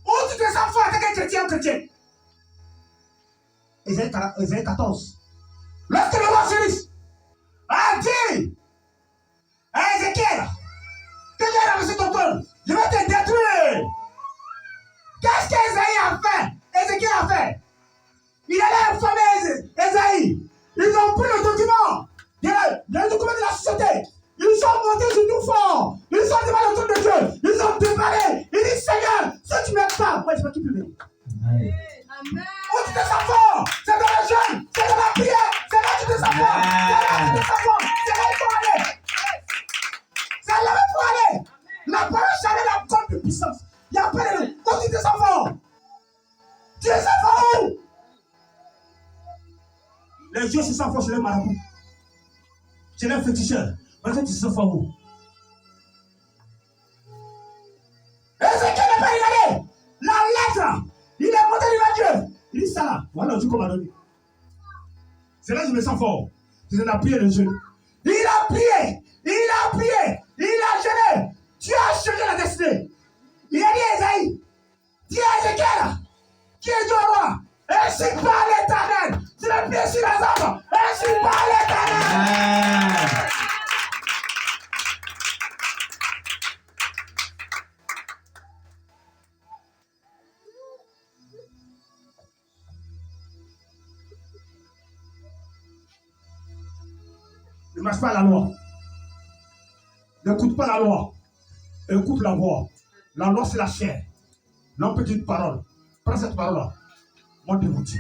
Où tu te sens fort en tant que chrétien ou chrétien? Ésaïe 14. Lorsque le roi Cyrus a dit à Ézéchiel, que Dieu a reçu ton trône, je vais te détruire. Qu'est-ce qu'Ésaïe a fait? Ézéchiel a fait. Il allait informer Ésaïe. Ils ont pris le document. Le document de la société. Ils sont montés sur nous fort. Ils sont devant le trône de Dieu. Ils ont déparé. Ils disent Seigneur, si tu ne m'aimes pas, moi je ne sais pas qui peut venir. Amen. Où tu te sens fort? C'est dans le jeûne, c'est dans la prière, c'est là que tu te sens fort. C'est là que tu te sens fort. C'est là qu'il faut aller. C'est là qu'il faut aller. La parole jamais la compte de puissance. Il n'y a pas de. Où tu te sens fort? Tu te sens fort où? Les yeux se sentent forts chez les marabouts. Chez les féticheurs. Parce que tu te sens fort où? Ézéchiel n'a pas regardé. La lettre. Il est monté devant Dieu. Il dit ça. Voilà Dieu qu'on m'a donné. C'est là que je me sens fort. C'est dans la prière de Dieu. Il a prié. Il a prié. Il a jeûné. Dieu a changé la destinée. Il a dit à Esaïe. Dis à Ézéchiel. Qui est Dieu roi? Ainsi parle l'Éternel. Tu l'as prié sur les arbres. Ainsi parle l'Éternel. Ne marche pas la loi. N'écoute pas la loi. Écoute la voix. La loi, c'est la chair. L'homme peut dire une parole. Prends cette parole-là. Moi, je vous dis.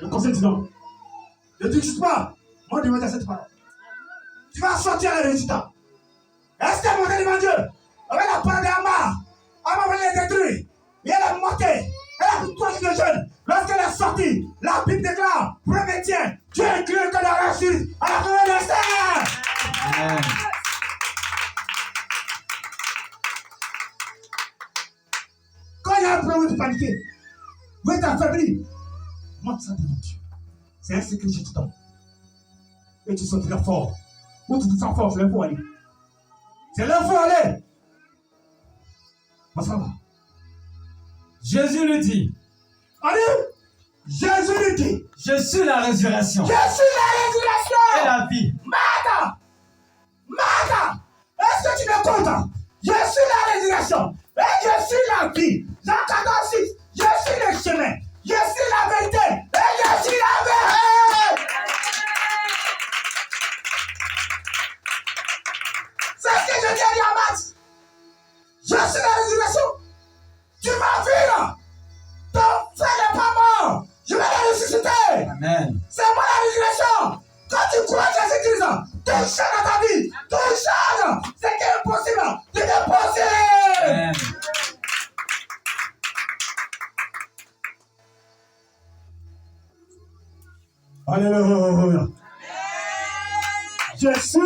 Le conseil dit non. Ne dis pas. Moi, je vous dis cette parole. Tu vas sortir les résultats. Est-ce que mon devant Dieu? Avec la parole d'Amar. Amar va les détruire. Et elle a monté. Elle a pris 3 jours de jeûne. Lorsqu'elle est sortie, la Bible déclare, premier tien, Dieu est cru que la ressuscite à la fin de l'essai. Quand il y a un problème de paniquer, vous êtes t'affaiblir. Montre ça devant Dieu. C'est ainsi que je te donne. Et tu sortiras fort. Où tu te sens fort, c'est là pour aller. C'est là pour aller. Ça va. Jésus lui dit, Allez, Jésus lui dit, je suis la résurrection je suis la et résurrection. la vie. Martha, Martha, est-ce que tu m'écoutes? Je suis la résurrection et je suis la vie. Jean 14, 6, je suis le chemin, je suis la vérité et je suis la vérité. C'est ce que je dis à Max. Je suis la résurrection. Tu m'as vu là. Ton frère n'est pas mort. Je vais le ressusciter. Amen. C'est moi la résurrection. Quand tu crois en Jésus-Christ, tout change dans ta vie. Tout change. C'est qui est impossible. C'est impossible. Amen. Alléluia. Je suis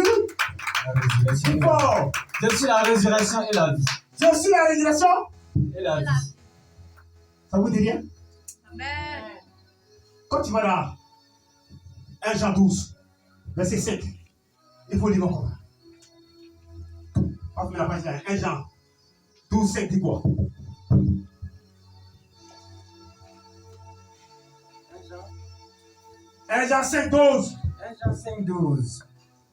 La résurrection. fort. Je suis la résurrection et la vie. Je suis la résurrection. Et la vie. Ça vous dit rien? Amen. Quand tu vas là, 1 Jean 12, verset 7, il faut lire encore. On met la page là, 1 Jean 12, 7 dit quoi? 1 Jean 5, 12. 1 Jean 5, 12.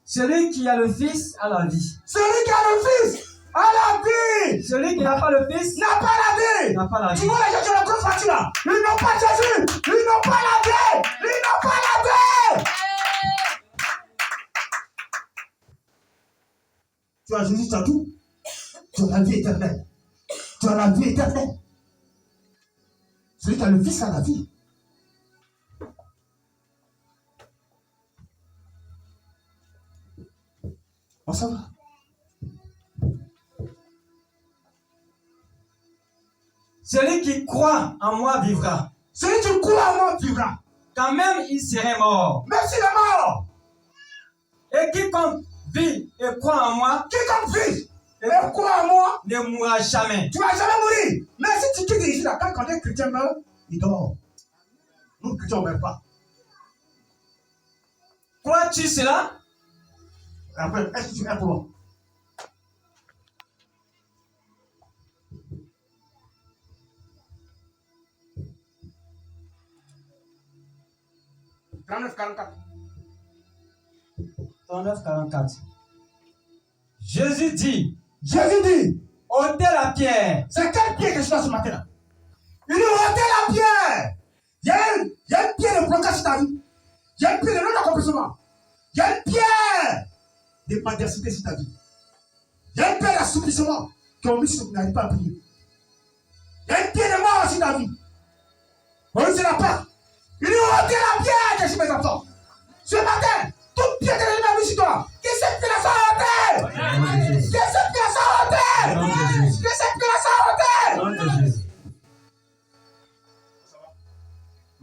Celui qui a le Fils a la vie. Celui qui a le Fils a la vie. Celui qui n'a pas le Fils N'a pas la vie. n'a pas la Tu vie. vois les gens qui ont la grosse partie là, ils n'ont pas Jésus. Ils n'ont pas la vie. Ils n'ont pas la vie. Tu as Jésus, tu as tout. Tu as la vie éternelle. Tu as la vie éternelle. Celui qui a le Fils a la vie. On s'en va. Celui qui croit en moi vivra. Celui qui croit en moi vivra. Quand même il serait mort. Même s'il est mort, Et quiconque vit et croit en moi quiconque vit et croit en moi, ne mourra jamais. tu ne vas jamais mourir. Mais si tu quittes ici, là, quand un chrétien meurt, il dort. Nous, chrétiens, on ne meurt pas. Crois-tu cela? Après, est-ce que tu es pour moi? « 39-44. 39, 44. Jésus dit, Jésus dit, ôtez la pierre. c'est quel pied que je suis là ce matin-là? Il dit, ôtez la pierre. Il y a une pierre de blocage sur ta vie. Il y a une pierre de non-accomplissement. Il y a une pierre de mendicité sur ta vie. Il y a une pierre d'assouplissement qui ont mis sur tu n'arrives pas à prier. Il y a une pierre de mort sur ta vie. On ne la pas. Il dit, ôtez la pierre que je suis mes enfants. Ce matin, toute pierre que l'ennemi a mis sur toi, que cette pierre soit ôtée. Que cette pierre soit ôtée. Nom de Jésus. Que cette pierre soit ôtée. Nom de Jésus.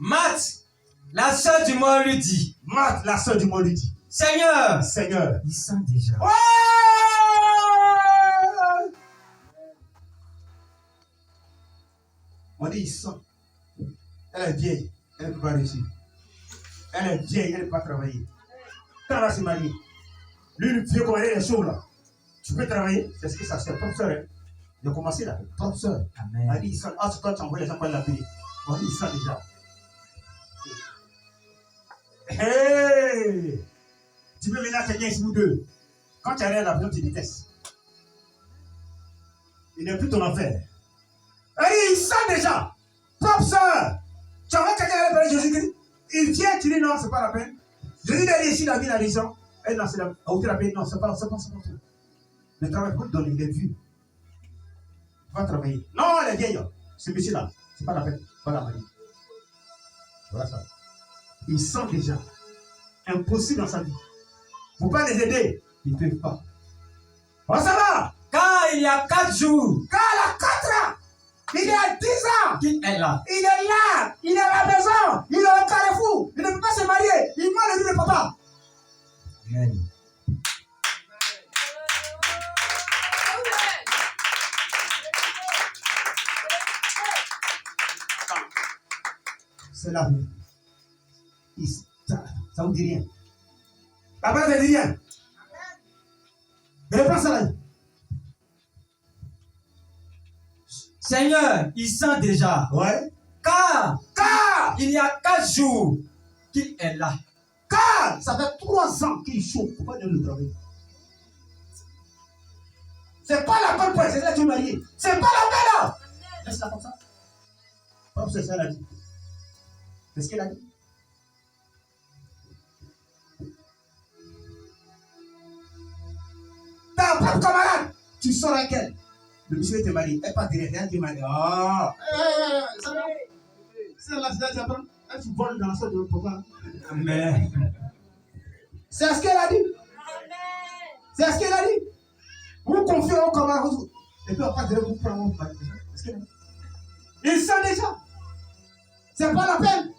Marthe, la sœur du mort lui dit, Marthe, la sœur du mort, lui dit, Seigneur, Seigneur, il sent déjà. ouais! On dit, il sent. Elle est vieille, elle ne peut pas réussir. Elle est vieille, elle ne peut pas travailler. Quand elle va se marier, lui, le vieux, comment elle est les choses là. Tu peux travailler, c'est ce que ça fait. Propre soeur, hein. Il a commencé là, propre soeur. Amen. Elle dit, il sent. Ah, c'est toi, tu envoies les gens pour la payer. On dit, il sent déjà. Hey! Tu peux venir à quelqu'un ici, vous deux. Quand tu arrives à la maison, tu détestes. Il n'est plus ton affaire. Et il sent déjà. Propre soeur. Tu envoies quelqu'un à l'appeler Jésus-Christ. Il vient, tu dis non, c'est pas la peine. Jésus dit ici, la vie, la raison. Et non, c'est la paix. Non, c'est pas tout. Le travail pour te donner, il est vu. Va travailler. Non, elle est vieille. Ce monsieur-là, c'est pas la peine. Voilà, Marie. Voilà ça. Ils sont déjà impossibles dans sa vie. Il ne faut pas les aider. Ils ne peuvent pas. Comment ça va? Car il y a 4 jours Quand elle a 4 ans, il y a 10 ans, qu'il est là. il est là, il est à la maison, il est au carrefour, il ne peut pas se marier, il m'a le dit de papa. Amen. c'est là. Ça vous dit rien. La parole ne dit rien. Reprends ça là. Seigneur, il sent déjà. Ouais. Car Car il y a 4 jours qu'il est là. Car ça fait 3 ans qu'il chauffe. Pourquoi Dieu le travaille? C'est pas la bonne point, c'est ça que tu m'as dit. C'est pas la peine. Laisse-la comme ça. Comme c'est ça qu'elle a dit. C'est ce qu'elle a dit. Ta propre camarade, tu sors avec elle. Le monsieur était marié. Elle pas derrière, elle est mariée. Ah! C'est là, c'est là, tu apprends. Elle se vole dans la sorte de papa. Amen. C'est ce qu'elle a dit. C'est ce qu'elle a dit. Vous confiez au camarade. Et puis après, vous prendre mon mari. C'est ce qu'elle a dit. Il sent déjà. C'est pas la peine.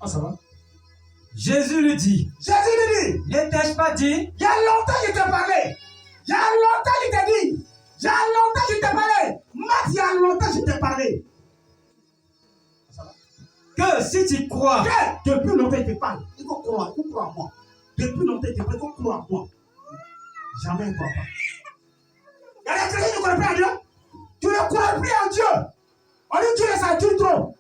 Ah, ça va? Jésus lui dit, Jésus lui dit, n'ai-je pas dit? il y a longtemps que je t'ai parlé. Il y a longtemps que je t'ai dit. Il y a longtemps que je t'ai parlé. Max, il y a longtemps que je t'ai parlé. Ça va? Que si tu crois, Depuis longtemps que je te parle. Il faut croire, il faut croire en moi. Depuis longtemps que je te parle, il faut croire en moi. Jamais il ne croit pas. Il y a des chrétiens qui ne croient pas en Dieu. Tu ne crois plus en Dieu. On dit Dieu, ça tue trop.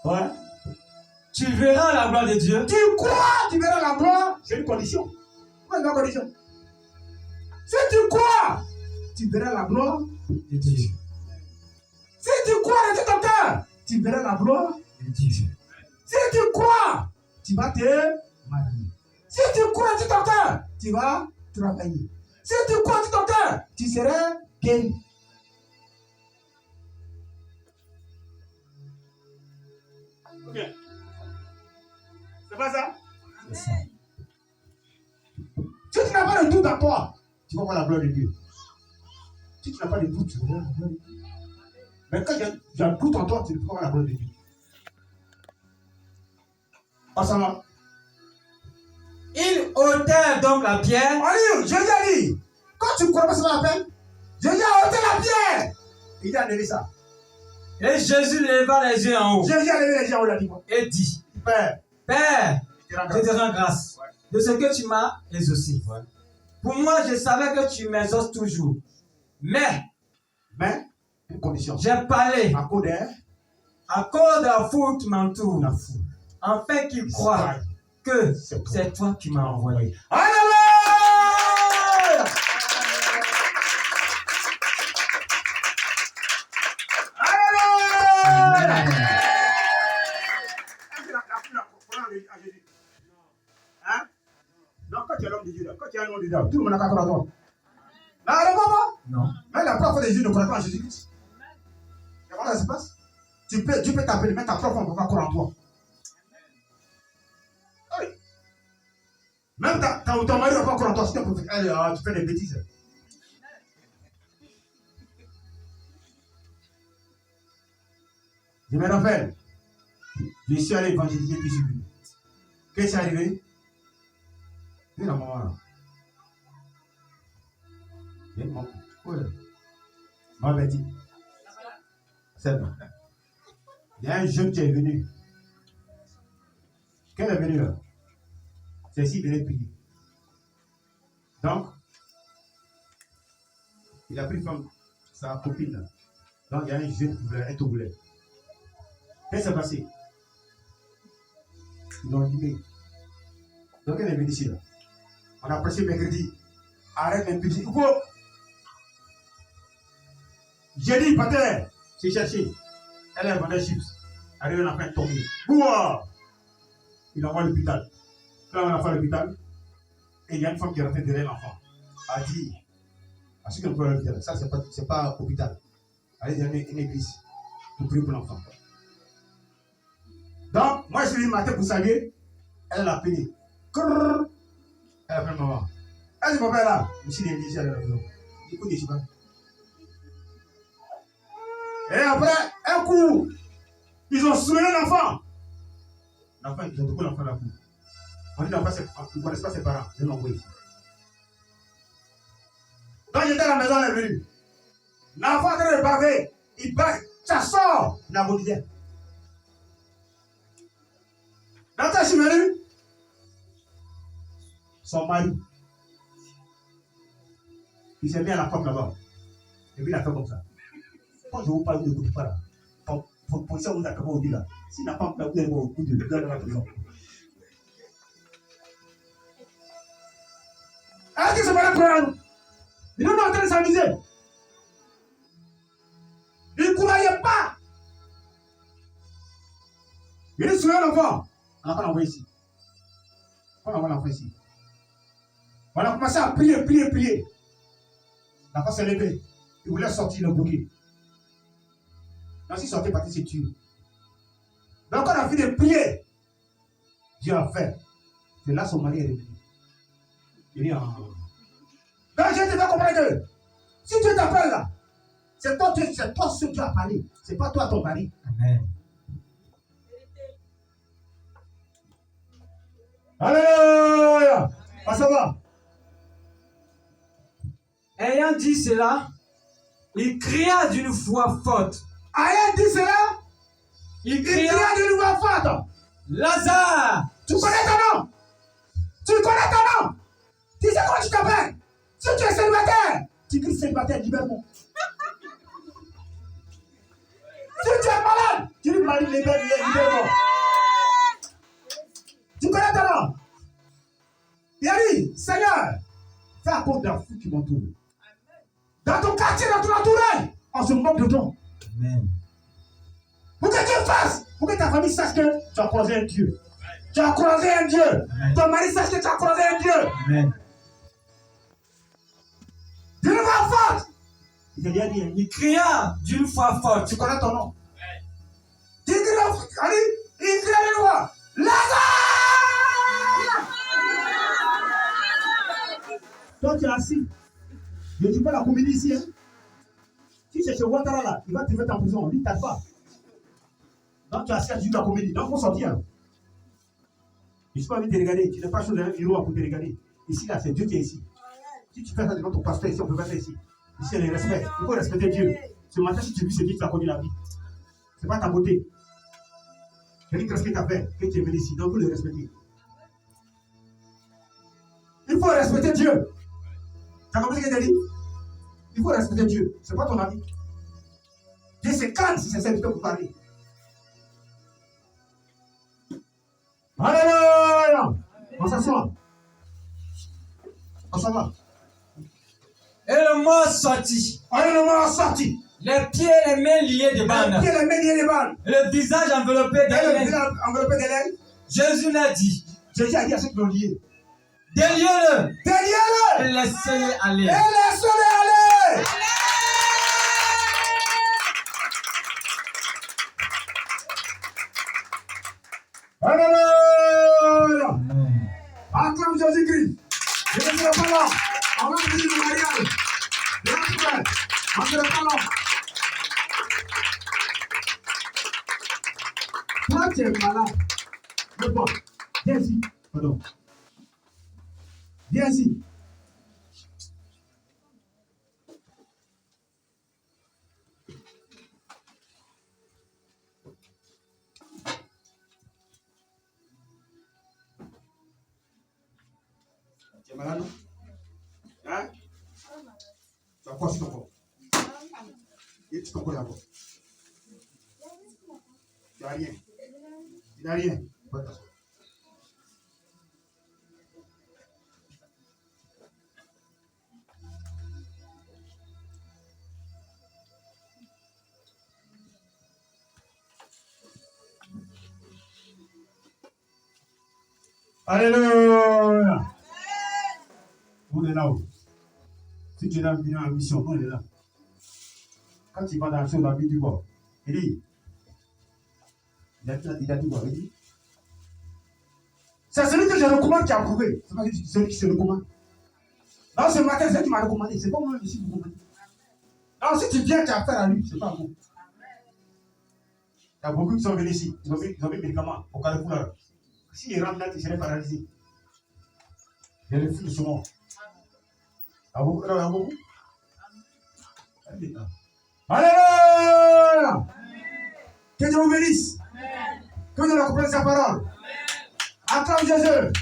Ouais. tu verras la gloire de Dieu. Tu crois, tu verras la gloire. C'est une condition. Quoi est la condition? Si tu crois, tu verras la gloire De Dieu. Si tu crois de tout ton cœur, tu verras la gloire De Dieu. Si tu crois, tu vas te marier. Si tu crois de tout ton cœur, tu vas travailler. Si tu crois de tout ton cœur, tu seras guéri. Ok. C'est pas ça? C'est ça. Si tu n'as pas de doute en toi, tu vas voir la gloire de Dieu. Si tu n'as pas de doute, tu vas voir la gloire de Dieu. Mais quand il y a un doute en toi, tu ne peux pas voir la gloire de Dieu. Ah, ça va? Ils ôtèrent donc la pierre. Allez, Jésus a dit, quand tu ne crois pas, c'est pas la peine. Jésus a ôté la pierre. Il a levé ça. Et Jésus leva les yeux en haut Jésus a levé les gens, on l'a dit quoi? et dit, Père, Père, je te rends je te grâce. rends grâce de ce que tu m'as exaucé. Pour moi, je savais que tu m'exauces toujours. Mais Mais, une condition. j'ai parlé À cause de à cause de la foule qui m'entoure, la foule. afin qu'ils croient que c'est toi qui m'as envoyé. Alléluia! Alléluia! Hein? Non, quand tu es l'homme de Dieu, quand tu es un homme de Dieu, tout le monde n'a qu'à croire à toi. Non, non, non. Non. Mais la propre de Dieu ne croit pas en Jésus-Christ. Et comment ça se passe? Dieu peut t'appeler, mais ta propre ne peut pas croire en toi. Oui. Même ton mari ne va pas croire en toi. Si tu fais des bêtises. Je me rappelle, je suis allé évangéliser puis je suis venu. Qu'est-ce qui est arrivé? Viens la maman là. Viens maman. Où est elle? Maman Betty. C'est bon. Il y a un jeune qui est venu. Quelle est venue là? Celle-ci venait prier. Donc, il a pris comme sa copine là. Donc, il y a un jeune qui voulait être au boulet. Qu'est-ce qui s'est passé? Ils l'ont libéré. Donc, elle est venue ici là. On a prêché mercredi. Arrête l'impudicité. Ouko! J'ai dit, pater, j'ai cherché. Elle est vendue chips. Arrivé, on a fait tomber. Bouah! Il envoie à l'hôpital. Quand on a fait à l'hôpital, et il y a une femme qui est rentrée derrière l'enfant. Elle a dit, à ce qu'on peut à l'hôpital, ça c'est pas hôpital. Allez dans une église pour prier pour l'enfant. Donc, moi je suis venu le matin pour saluer, elle a appelé. Crrr. Elle a appelé maman. Elle dit, papa est là. Je suis l'église à la maison. Écoute, je sais pas. Et après, un coup, ils ont soulevé l'enfant. L'enfant, ils ont trouvé l'enfant dans la cour. On dit l'enfant, ils ne connaissent pas ses parents. Ils l'ont envoyé. Quand j'étais à la maison, elle est venue. L'enfant est en train de baver. Il bave. Ça sort. La bouteille. Quand je suis venu, son mari, il s'est mis à la porte là-bas. Et puis il a fait comme ça. Quand je vous parle, vous n'écoutez pas là. Pour ça, vous avez au dit là. S'il n'a pas fait, vous allez au bout de la maison. Est-ce que c'est pas le problème? Ils sont en train de s'amuser. Ils ne croyaient pas. Il est sur l'enfant. On a envoyé ici. On a envoyé ici. On a commencé à prier. L'enfant s'est levé. Il voulait sortir le bouquet. Quand il sortait, parti se tuer. Donc on a fini de prier. Dieu a fait. C'est là son mari est revenu. Il est en... Donc je te fais comprendre que si Dieu t'appelle là, c'est toi ce que tu as parlé. C'est pas toi ton mari. Amen. Alléluia. Ah, ça va. Ayant dit cela, il cria d'une voix forte. Ayant dit cela, Il il cria, cria d'une voix forte. Lazare, Tu connais ton nom. Tu connais ton nom. Tu sais comment tu t'appelles. Si tu es célibataire, tu cries célibataire, libère-moi. Si tu es malade, tu dis Marie, libère-moi. Tu connais ton nom. Il a dit, Seigneur, fais à cause de la foule qui m'entoure. Dans ton quartier, dans ton entourage, on se moque de toi. Amen. Pour que Dieu fasse, pour que ta famille sache que tu as croisé un Dieu. Tu as croisé un Dieu. Amen. Ton mari sache que tu as croisé un Dieu. Amen. D'une voix forte. Il a dit, Il cria d'une voix forte. tu connais ton nom. Tu cries, il crie d'une voix. Lazare! Toi, tu es assis. Je ne dis pas la comédie ici. Hein. Si c'est chez Ouattara là, il va te mettre en prison. Lui, il ne t'aide pas. Donc, tu es assis à la comédie. Donc, il faut sortir. Je ne suis pas venu te regarder. Tu n'es pas chose d'un bureau pour te regarder. Ici, là, c'est Dieu qui est ici. Si tu fais ça devant ton pasteur ici, on peut faire ça ici. Ici, il y a le respect. Il faut respecter Dieu. Ce matin, si tu vis, c'est Dieu qui t'a connu la vie. Ce n'est pas ta beauté. C'est lui qui respecte ta paix, que tu es venu ici. Donc, il faut le respecter. Il faut respecter Dieu. Tu as compris ce que j'ai dit? Il faut respecter Dieu. Ce n'est pas ton ami. Dieu se calme si c'est serviteur pour parler. Alléluia! On s'assoit. On s'en va. Et le mort sortit. Allez, le mort sorti. Les pieds et les mains liés de Les bandes. pieds, les mains liés les balles. Et le visage enveloppé Et le de visage enveloppé de laine. Jésus l'a dit. Jésus a dit à ceux qui l'ont lié. Déliez-le Déliez-le! et laissez-le aller. Et laissez-le aller! Alléluia! Amen. Acclame Jésus-Christ. Je ne serai pas là. On va venir le mariage. On ne serai pas là. Toi, tu es malade. Mais bon, viens ici. Pardon. Viens ici. Tu es malade, non? Hein? Tu as quoi sur ton corps? Et tu ton corps d'abord. Tu n'as rien. Tu n'as rien. Va t'asseoir. Alléluia. On est là-haut. Si tu es là, viens en mission, on est là. Quand tu vas dans la vie du bois, il dit, il a dit quoi? Il dit, c'est celui que je recommande qui a approuvé. C'est pas celui qui se recommande. Non, ce matin, c'est lui qui m'a recommandé. C'est pas moi ici qui vous recommande. Non, si tu viens, tu as affaire à lui, c'est pas vous. Il y a beaucoup qui sont venus ici. Ils ont mis des médicaments au Carrefour là. S'ils rentrent là, ils seraient paralysés. Il y a le fil de saumon. Il y a beaucoup. Alléluia. Que Dieu vous bénisse. Que Dieu comprenne sa parole. Acclame Jésus.